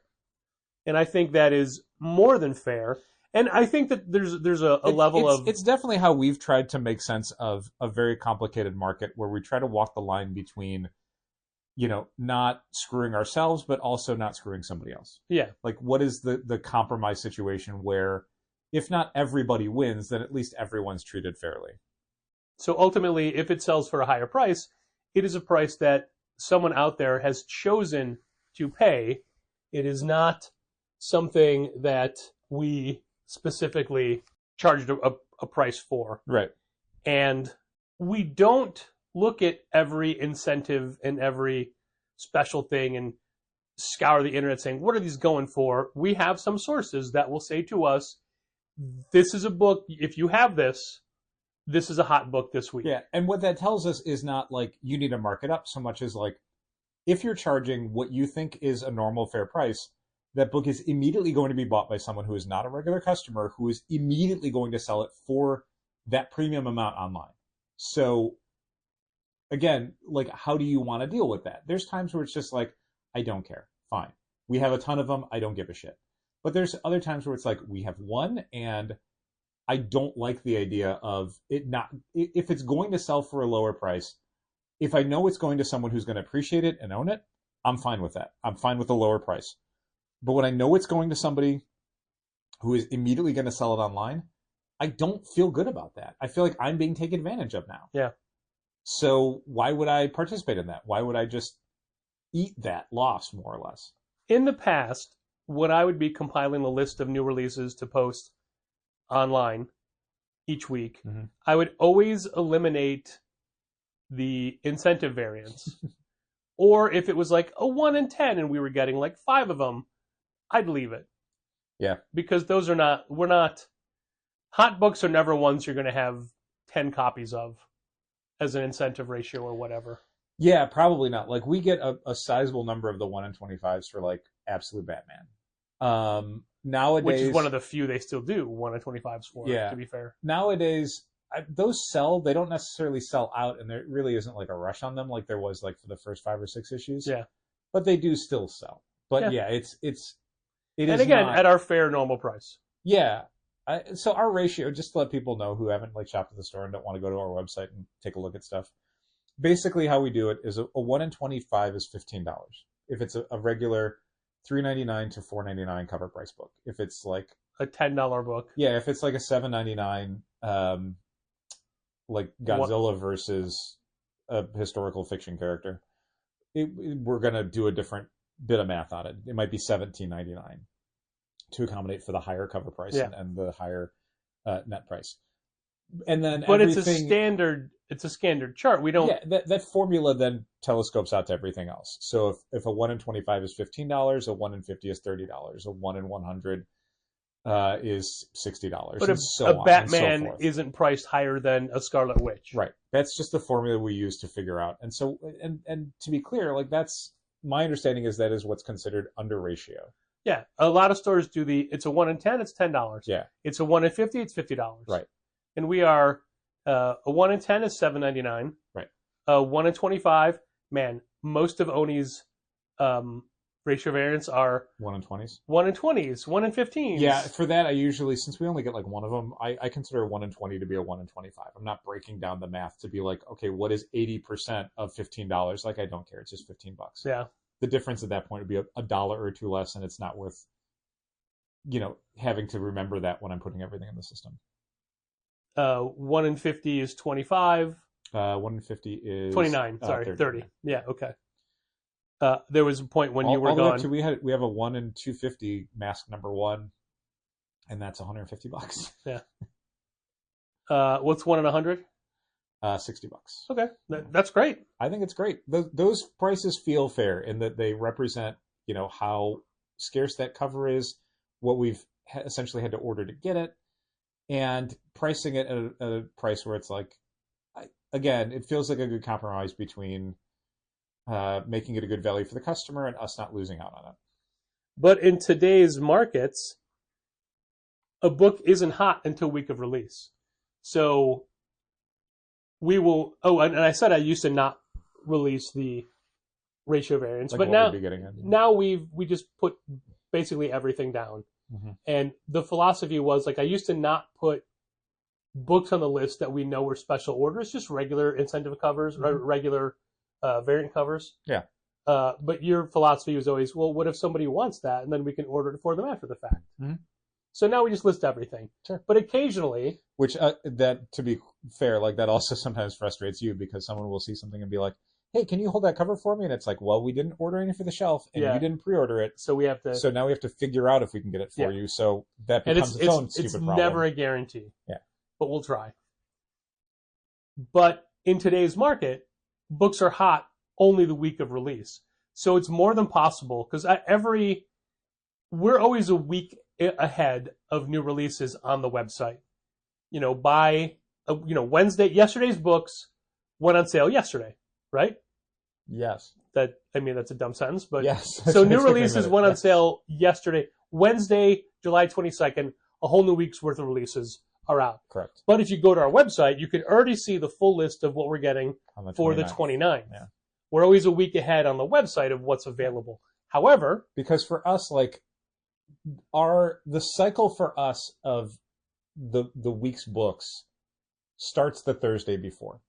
And I think that is more than fair. And I think that there's a level of... It's definitely how we've tried to make sense of a very complicated market where we try to walk the line between, not screwing ourselves, but also not screwing somebody else. Yeah. Like, what is the compromise situation where, if not everybody wins, then at least everyone's treated fairly? So ultimately, if it sells for a higher price, it is a price that someone out there has chosen to pay. It is not something that we specifically charged a price for. Right. And we don't look at every incentive and every special thing and scour the internet saying, what are these going for? We have some sources that will say to us, this is a book, if you have this is a hot book this week. Yeah, and what that tells us is not like you need to mark it up so much as like, if you're charging what you think is a normal fair price, that book is immediately going to be bought by someone who is not a regular customer, who is immediately going to sell it for that premium amount online. So again, like, how do you want to deal with that? There's times where it's just like, I don't care. Fine. We have a ton of them. I don't give a shit. But there's other times where it's like, we have one and I don't like the idea of it not, if it's going to sell for a lower price, if I know it's going to someone who's going to appreciate it and own it, I'm fine with that. I'm fine with the lower price. But when I know it's going to somebody who is immediately going to sell it online, I don't feel good about that. I feel like I'm being taken advantage of now. Yeah. So why would I participate in that? Why would I just eat that loss, more or less? In the past, when I would be compiling a list of new releases to post online each week, I would always eliminate the incentive variants. Or if it was like a 1 in 10 and we were getting like 5 of them, I'd leave it. Yeah. Because those are not, hot books are never ones you're going to have 10 copies of as an incentive ratio or whatever. Yeah, probably not. Like, we get a sizable number of the 1 in 25s for like Absolute Batman. Nowadays, which is one of the few they still do 1 in 25s for, yeah, to be fair. Nowadays, those sell, they don't necessarily sell out, and there really isn't like a rush on them like there was like for the first 5 or 6 issues. Yeah. But they do still sell. But yeah, it is and again, not, at our fair normal price. Yeah. So our ratio, just to let people know who haven't like shopped at the store and don't want to go to our website and take a look at stuff. Basically, how we do it is a 1 in 25 is $15. If it's a regular $3.99 to $4.99 cover price book. If it's like a $10 book. Yeah, if it's like a $7.99 like Godzilla versus a historical fiction character, we're going to do a different bit of math on it. It might be $17.99 to accommodate for the higher cover price and the higher net price. And then but it's a standard chart. We don't. Yeah, that formula then telescopes out to everything else. So if a 1 in 25 is $15, a 1 in 50 is $30, a 1 in 100 is $60. But a Batman isn't priced higher than a Scarlet Witch. Right. That's just the formula we use to figure out. And so, and to be clear, like that's my understanding is that is what's considered under ratio. Yeah, a lot of stores do it's a 1 in 10, it's $10. Yeah. It's a 1 in 50, it's $50. Right. And we are a 1 in 10 is $7.99. Right. 1 in 25, man, most of Oni's ratio variants are 1 in 20s. 1 in 20s, 1 in 15s. Yeah, for that I usually, since we only get like one of them, I consider a 1 in 20 to be a 1 in 25. I'm not breaking down the math to be like, okay, what is 80% of $15? Like, I don't care. It's just $15. Yeah. The difference at that point would be a $1 or $2 less, and it's not worth, having to remember that when I'm putting everything in the system. 1 in 50 is 25. 1 in 50 is 29. Sorry, 30. Yeah, okay. There was a point when you were all the way gone. up to, we have a 1 in 250 mask number 1, and that's $150. Yeah. What's 1 in 100? $60. Okay, that's great. I think it's great. Those prices feel fair in that they represent, how scarce that cover is, what we've essentially had to order to get it, and pricing it at a price where it's like, again, it feels like a good compromise between making it a good value for the customer and us not losing out on it. But in today's markets, a book isn't hot until week of release. So we will. Oh, and I said I used to not release the ratio variants, Like but now we just put basically everything down. And the philosophy was like I used to not put books on the list that we know were special orders, just regular incentive covers, regular variant covers. Yeah. But your philosophy was always, well, what if somebody wants that, and then we can order it for them after the fact. So now we just list everything. Sure. But occasionally, which that, to be fair, like that also sometimes frustrates you because someone will see something and be like, "Hey, can you hold that cover for me?" And it's like, "Well, we didn't order any for the shelf, and you didn't pre-order it, so we have to. So now we have to figure out if we can get it for you." So that becomes its own stupid problem. It's never a guarantee. Yeah. But we'll try. But in today's market, books are hot only the week of release. So it's more than possible because we're always a week ahead of new releases on the website. By Wednesday, yesterday's books went on sale yesterday, right? Yes. That's a dumb sentence, but yes. So new releases went on sale yesterday, Wednesday, July 22nd. A whole new week's worth of releases are out. Correct. But if you go to our website, you can already see the full list of what we're getting for the 29th. Yeah. We're always a week ahead on the website of what's available. However, because for us, like the cycle for us of the week's books starts the Thursday before.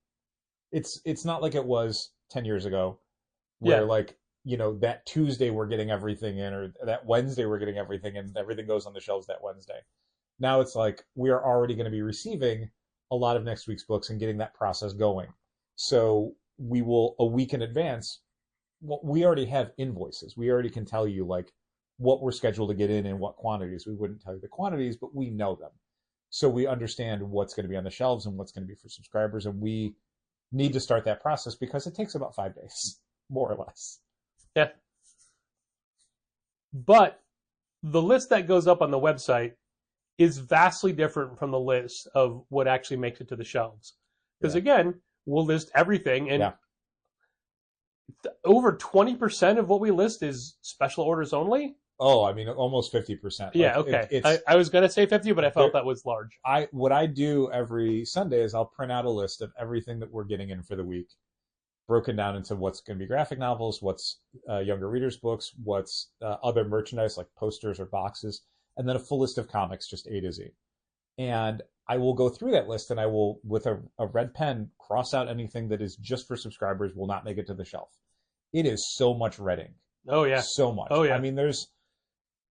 It's not like it was 10 years ago where that Tuesday we're getting everything in, or that Wednesday we're getting everything in, everything goes on the shelves that Wednesday. Now it's like we are already going to be receiving a lot of next week's books and getting that process going. So we will, a week in advance, we already have invoices. We already can tell you like what we're scheduled to get in and what quantities. We wouldn't tell you the quantities, but we know them. So we understand what's going to be on the shelves and what's going to be for subscribers. And we need to start that process because it takes about 5 days, more or less. Yeah. But the list that goes up on the website is vastly different from the list of what actually makes it to the shelves. Because again, we'll list everything, and over 20% of what we list is special orders only. Oh, almost 50%. Yeah, okay. I was going to say 50, but I felt that was large. What I do every Sunday is I'll print out a list of everything that we're getting in for the week, broken down into what's going to be graphic novels, what's younger readers' books, what's other merchandise like posters or boxes, and then a full list of comics, just A to Z. And I will go through that list and I will, with a red pen, cross out anything that is just for subscribers, will not make it to the shelf. It is so much red ink. Oh, yeah. So much. Oh, yeah. There's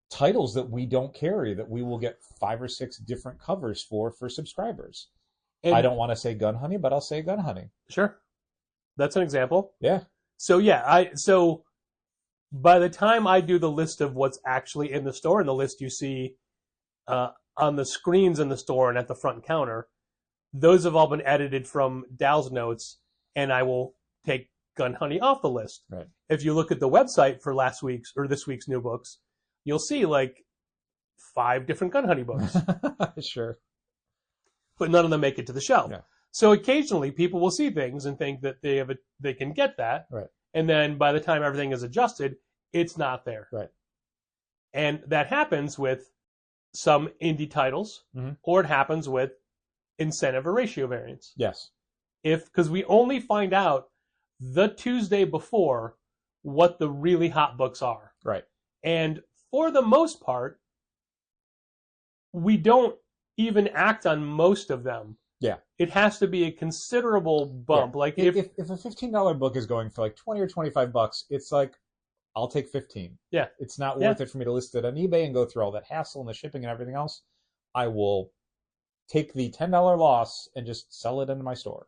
titles that we don't carry that we will get 5 or 6 different covers for subscribers. And I don't want to say Gun Honey, but I'll say Gun Honey. Sure. That's an example. Yeah. So, so by the time I do the list of what's actually in the store, and the list you see on the screens in the store and at the front counter, those have all been edited from Dal's notes, and I will take Gun Honey off the list. Right. If you look at the website for last week's or this week's new books, you'll see like 5 different Gun Honey books. Sure. But none of them make it to the shelf. Yeah. So occasionally people will see things and think that they can get that. Right. And then by the time everything is adjusted, it's not there. Right. And that happens with some indie titles, or it happens with incentive or ratio variants. Yes. Because we only find out the Tuesday before what the really hot books are. Right. And for the most part, we don't even act on most of them. Yeah. It has to be a considerable bump. Yeah. Like if a $15 book is going for like $20 or $25, it's like, I'll take 15. Yeah. It's not worth it for me to list it on eBay and go through all that hassle and the shipping and everything else. I will take the $10 loss and just sell it into my store.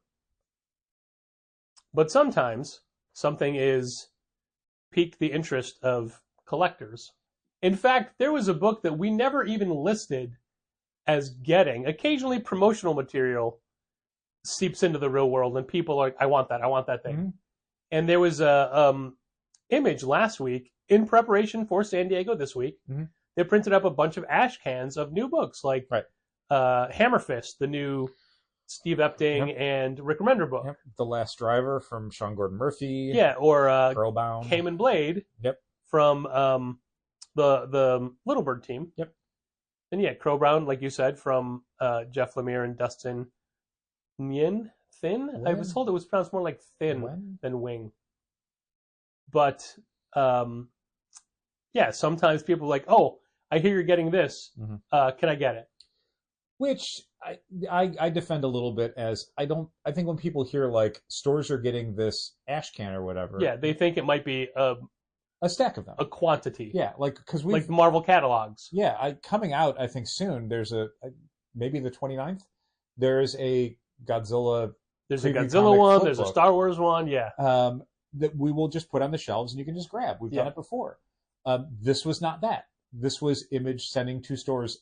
But sometimes something is piqued the interest of collectors. In fact, there was a book that we never even listed as getting. Occasionally promotional material seeps into the real world and people are like, I want that thing. Mm-hmm. And there was a Image last week in preparation for San Diego this week. Mm-hmm. They printed up a bunch of ash cans of new books like Hammer Fist, the new Steve Epting and Rick Remender book. Yep. The Last Driver from Sean Gordon Murphy. Yeah, or Pearlbound. Cayman Blade. Yep. From the Little Bird team. Yep. And Crowbound, like you said, from Jeff Lemire and Dustin Nguyen. Thin? I was told it was pronounced more like thin than wing. But, sometimes people are like, oh, I hear you're getting this. Can I get it? Which I defend a little bit as I think when people hear like stores are getting this ash can or whatever. Yeah, they think it might be a stack of them. A quantity. Yeah, because we like the Marvel catalogs. Yeah, coming out I think soon. There's maybe the 29th. There's a Godzilla. There's a Godzilla one. There's a Star Wars one. Yeah. That we will just put on the shelves and you can just grab. We've done it before. This was not that. This was Image sending to stores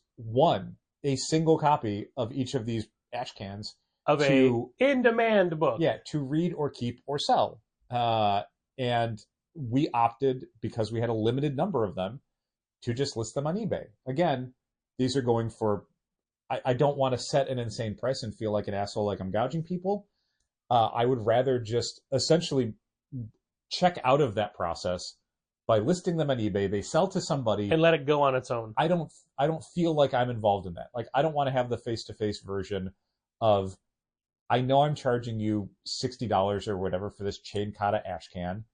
a single copy of each of these ash cans of a in-demand book. Yeah, to read or keep or sell. And we opted, because we had a limited number of them, to just list them on eBay. Again, these are going for... I don't want to set an insane price and feel like an asshole like I'm gouging people. I would rather just essentially check out of that process by listing them on eBay. They sell to somebody and let it go on its own. I don't feel like I'm involved in that. Like, I don't want to have the face-to-face version of, I know I'm charging you $60 or whatever for this chain kata ash can.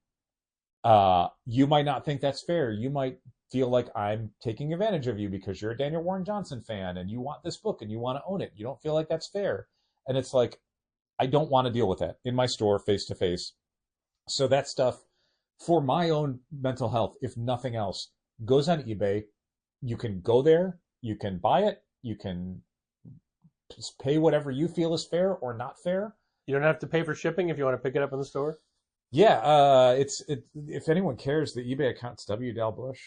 You might not think that's fair. You might feel like I'm taking advantage of you because you're a Daniel Warren Johnson fan and you want this book and you want to own it. You don't feel like that's fair. And it's like, I don't want to deal with that in my store face-to-face. So that stuff, for my own mental health, if nothing else, goes on eBay. You can go there, you can buy it, you can pay whatever you feel is fair or not fair. You don't have to pay for shipping if you want to pick it up in the store? Yeah, if anyone cares, the eBay account's W. Dal Bush.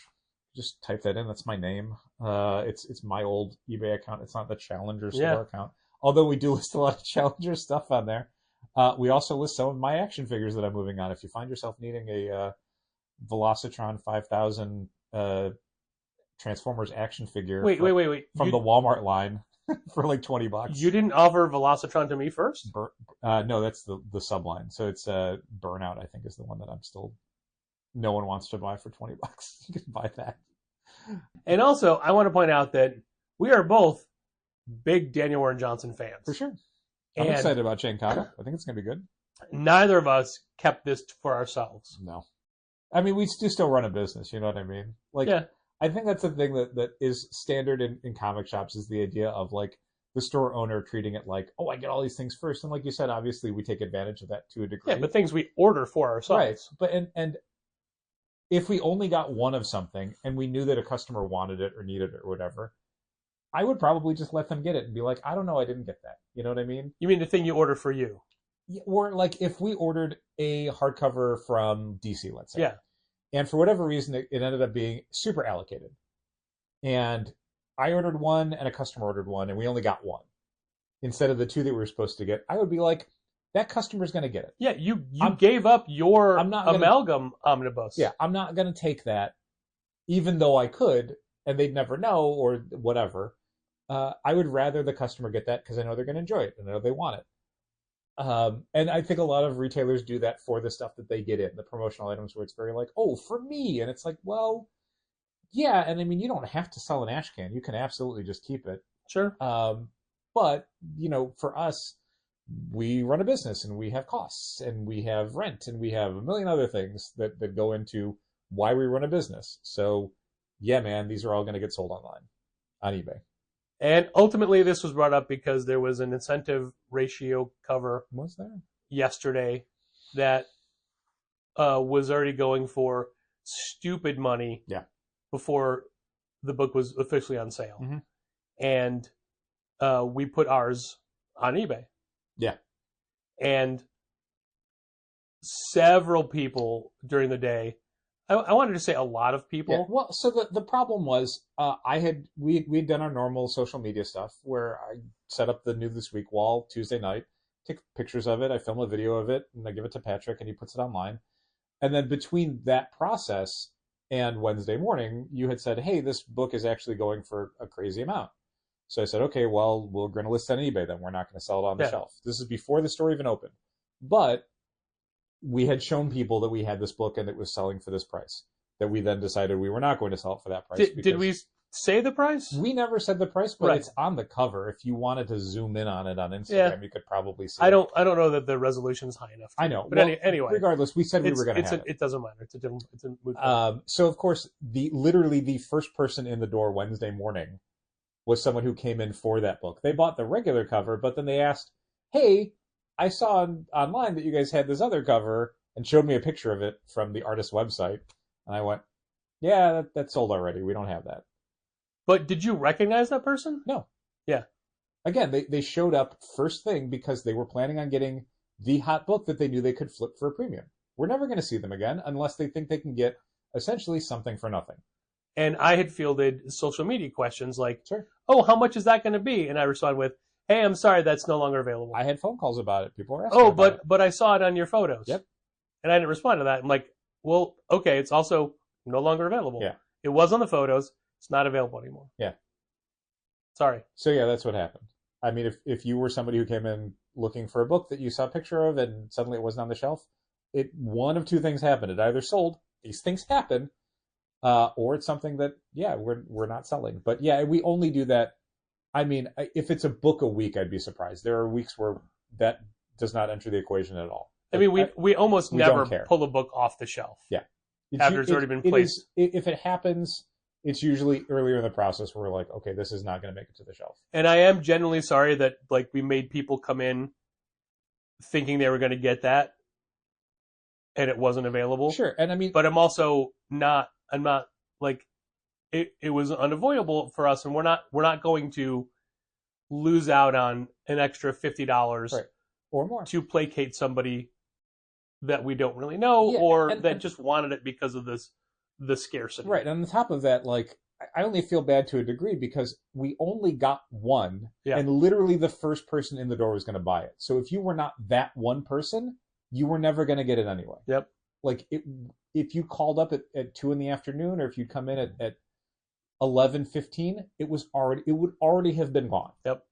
Just type that in. That's my name. It's my old eBay account. It's not the Challenger store account. Although we do list a lot of Challenger stuff on there. We also list some of my action figures that I'm moving on. If you find yourself needing a Velocitron 5000 Transformers action figure wait. from the Walmart line for like $20. You didn't offer Velocitron to me first? No, that's the subline. So it's Burnout, I think, is the one that no one wants to buy for $20. You can buy that. And also, I want to point out that we are both big Daniel Warren Johnson fans. For sure. I'm excited about Chain Kata. I think it's going to be good. Neither of us kept this for ourselves. No. I mean, we do still run a business, you know what I mean? Like, yeah. I think that's the thing that is standard in comic shops, is the idea of, like, the store owner treating it like, oh, I get all these things first. And like you said, obviously, we take advantage of that to a degree. Yeah, but things we order for ourselves. Right. But, and if we only got one of something and we knew that a customer wanted it or needed it or whatever, I would probably just let them get it and be like, I don't know, I didn't get that. You know what I mean? You mean the thing you order for you? Yeah, or like if we ordered a hardcover from DC, let's say. Yeah. And for whatever reason, it ended up being super allocated. And I ordered one and a customer ordered one and we only got one instead of the two that we were supposed to get. I would be like, that customer's going to get it. Yeah, you gave up your amalgam omnibus. Yeah, I'm not going to take that, even though I could, and they'd never know or whatever. I would rather the customer get that because I know they're going to enjoy it and I know they want it. And I think a lot of retailers do that for the stuff that they get in, the promotional items where it's very like, oh, for me. And it's like, well, yeah. And I mean, you don't have to sell an ash can. You can absolutely just keep it. Sure. But, you know, for us, we run a business and we have costs and we have rent and we have a million other things that go into why we run a business. So, yeah, man, these are all going to get sold online on eBay. And ultimately, this was brought up because there was an incentive ratio cover yesterday that was already going for stupid money before the book was officially on sale. Mm-hmm. And we put ours on eBay. Yeah. And several people during the day, I wanted to say a lot of people. Yeah. Well, so the problem was we had done our normal social media stuff where I set up the New This Week wall Tuesday night, take pictures of it, I film a video of it, and I give it to Patrick, and he puts it online. And then between that process and Wednesday morning, you had said, hey, this book is actually going for a crazy amount. So I said, okay, well, we're going to list it on eBay then. We're not going to sell it on the shelf. This is before the store even opened. But we had shown people that we had this book and it was selling for this price, that we then decided we were not going to sell it for that price. Did we say the price? We never said the price, but Right. it's on the cover. If you wanted to zoom in on it on Instagram, you could probably see I it. don't know that the resolution is high enough. I know. But Well, anyway. Regardless, we said we were going to have it. It doesn't matter. It's a moot point. So, of course, literally the first person in the door Wednesday morning was someone who came in for that book. They bought the regular cover, but then they asked, hey, I saw online that you guys had this other cover, and showed me a picture of it from the artist's website. And I went, yeah, that's sold already. We don't have that. But did you recognize that person? No. Yeah. Again, they showed up first thing because they were planning on getting the hot book that they knew they could flip for a premium. We're never going to see them again unless they think they can get essentially something for nothing. And I had fielded social media questions like, sure. Oh, how much is that going to be? And I responded with, hey, I'm sorry, that's no longer available. I had phone calls about it. People were asking about it. But I saw it on your photos. Yep. And I didn't respond to that. I'm like, well, okay, it's also no longer available. Yeah. It was on the photos. It's not available anymore. Yeah. Sorry. So yeah, that's what happened. I mean, if you were somebody who came in looking for a book that you saw a picture of and suddenly it wasn't on the shelf, one of two things happened. It either sold, these things happen, or it's something that, yeah, we're not selling. But yeah, we only do that. I mean, if it's a book a week, I'd be surprised. There are weeks where that does not enter the equation at all. I mean, we almost we never don't care. pull a book off the shelf. Yeah. After it's already been placed. If it happens, it's usually earlier in the process where we're like, okay, this is not going to make it to the shelf. And I am genuinely sorry that like we made people come in thinking they were going to get that and it wasn't available. Sure. And I mean, but I'm not like it was unavoidable for us, and we're not going to lose out on an extra $50 right. or more to placate somebody that we don't really know, yeah, or that just wanted it because of the scarcity. Right. And on top of that, like, I only feel bad to a degree because we only got one, and literally the first person in the door was going to buy it. So if you were not that one person, you were never going to get it anyway. Yep. Like, if you called up at 2 p.m, or if you come in at 11:15, it would already have been gone. Yep.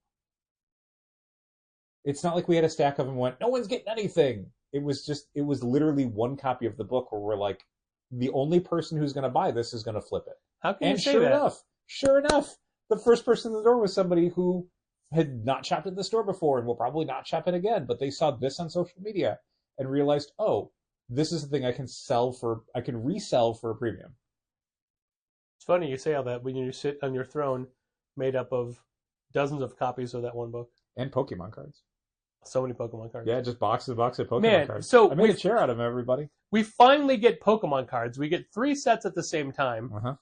It's not like we had a stack of them and went, no one's getting anything. It was literally one copy of the book where we're like, the only person who's going to buy this is going to flip it. How can you say sure that? Sure enough, the first person in the door was somebody who had not shopped at the store before and will probably not shop it again, but they saw this on social media and realized, oh, this is the thing I can resell for a premium. It's funny you say all that when you sit on your throne made up of dozens of copies of that one book. And Pokemon cards. So many Pokemon cards. Yeah, just boxes of Pokemon cards. So I made a chair out of them, everybody. We finally get Pokemon cards. We get 3 sets at the same time. Uh-huh.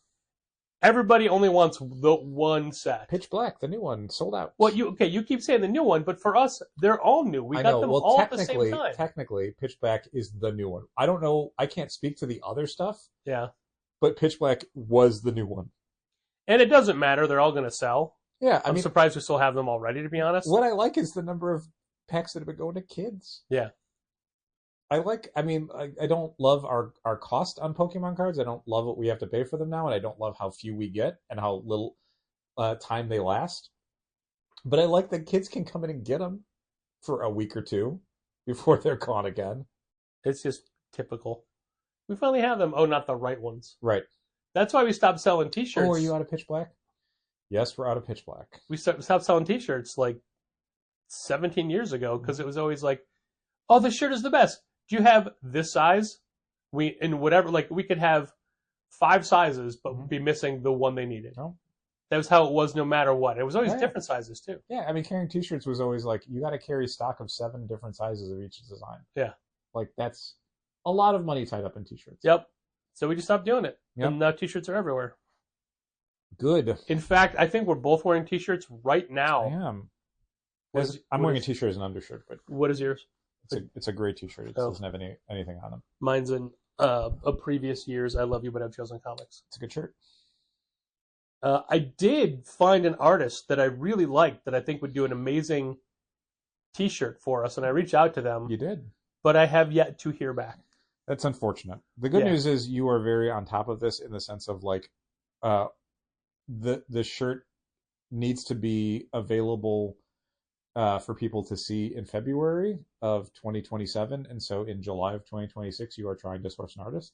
Everybody only wants the one set. Pitch Black, the new one, sold out. Well, you keep saying the new one, but for us, they're all new. We got them all at the same time. Technically, Pitch Black is the new one. I don't know. I can't speak to the other stuff. Yeah. But Pitch Black was the new one. And it doesn't matter. They're all going to sell. Yeah. I'm surprised we still have them already, to be honest. What I like is the number of packs that have been going to kids. Yeah. I don't love our cost on Pokemon cards. I don't love what we have to pay for them now, and I don't love how few we get and how little time they last. But I like that kids can come in and get them for a week or two before they're gone again. It's just typical. We finally have them. Oh, not the right ones. Right. That's why we stopped selling T-shirts. Oh, are you out of Pitch Black? Yes, we're out of Pitch Black. We stopped selling T-shirts like 17 years ago because it was always like, oh, this shirt is the best. Do you have this size? We could have 5 sizes, but be missing the one they needed. No. That was how it was no matter what. It was always different sizes too. Yeah, I mean, carrying T-shirts was always like, you got to carry stock of 7 different sizes of each design. Yeah. Like, that's a lot of money tied up in T-shirts. Yep. So we just stopped doing it. Yep. And now T-shirts are everywhere. Good. In fact, I think we're both wearing T-shirts right now. I am. I'm wearing a T-shirt as an undershirt, but what is yours? It's a gray T-shirt. It doesn't have anything on them. Mine's in a previous year's I Love You But I've Chosen Comics. It's a good shirt. I did find an artist that I really liked that I think would do an amazing T-shirt for us, and I reached out to them. You did? But I have yet to hear back. That's unfortunate. The good news is you are very on top of this in the sense of like the shirt needs to be available for people to see in February of 2027, and so in July of 2026 you are trying to source an artist.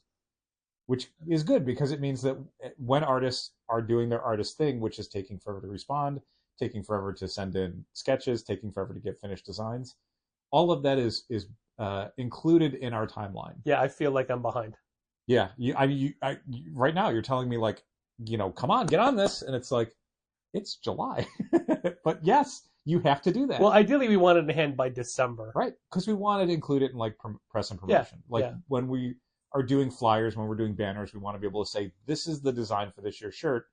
which is good because it means that when artists are doing their artist thing, which is taking forever to respond, taking forever to send in sketches, taking forever to get finished designs, all of that is included in our timeline. Yeah, I feel like I'm behind. Yeah, right now you're telling me like, come on, get on this, and it's like, it's July. But yes, you have to do that. Well, ideally we want it in hand by December. Right, because we wanted to include it in like press and promotion. When we are doing flyers, when we're doing banners, we want to be able to say, this is the design for this year's shirt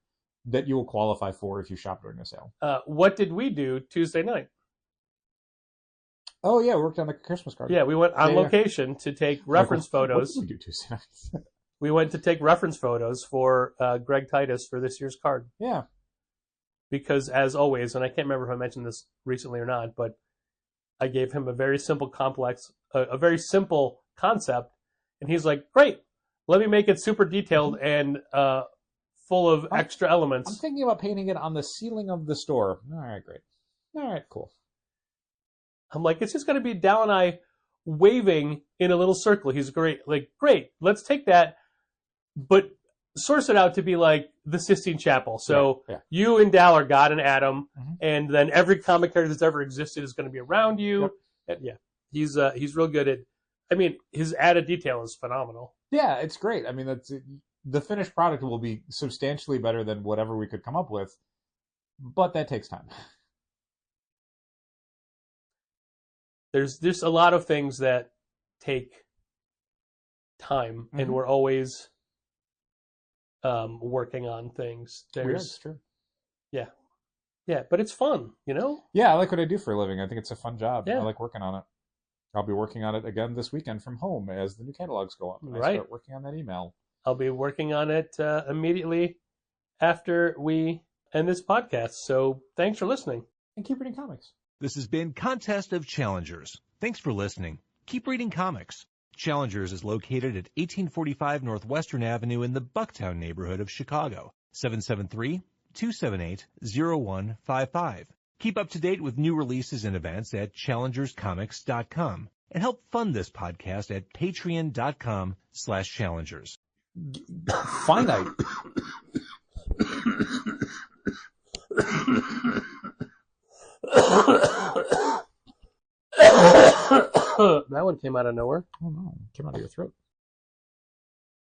that you will qualify for if you shop during a sale. What did we do Tuesday night? Oh, yeah, we worked on the Christmas card. Yeah, we went on location to take reference photos. What did we do Tuesday night? We went to take reference photos for Greg Titus for this year's card. Yeah. Because, as always, and I can't remember if I mentioned this recently or not, but I gave him a very simple a very simple concept, and he's like, great, let me make it super detailed and full of extra elements. I'm thinking about painting it on the ceiling of the store. All right, great. All right, cool. I'm like, it's just going to be Dal and I waving in a little circle. He's great. Like, great, let's take that, but source it out to be like the Sistine Chapel. So you and Dal are God and Adam, and then every comic character that's ever existed is going to be around you. Yep. And he's real good at. I mean, his added detail is phenomenal. Yeah, it's great. I mean, the finished product will be substantially better than whatever we could come up with, but that takes time. There's a lot of things that take time, and we're always working on things. It's true. Yeah. Yeah, but it's fun, Yeah, I like what I do for a living. I think it's a fun job. Yeah. I like working on it. I'll be working on it again this weekend from home as the new catalogs go up. And I start working on that email. I'll be working on it immediately after we end this podcast. So thanks for listening. And keep reading comics. This has been Contest of Challengers. Thanks for listening. Keep reading comics. Challengers is located at 1845 Northwestern Avenue in the Bucktown neighborhood of Chicago. 773-278-0155. Keep up to date with new releases and events at challengerscomics.com. And help fund this podcast at patreon.com/challengers. Finite. That one came out of nowhere. Oh no, it came out of your throat.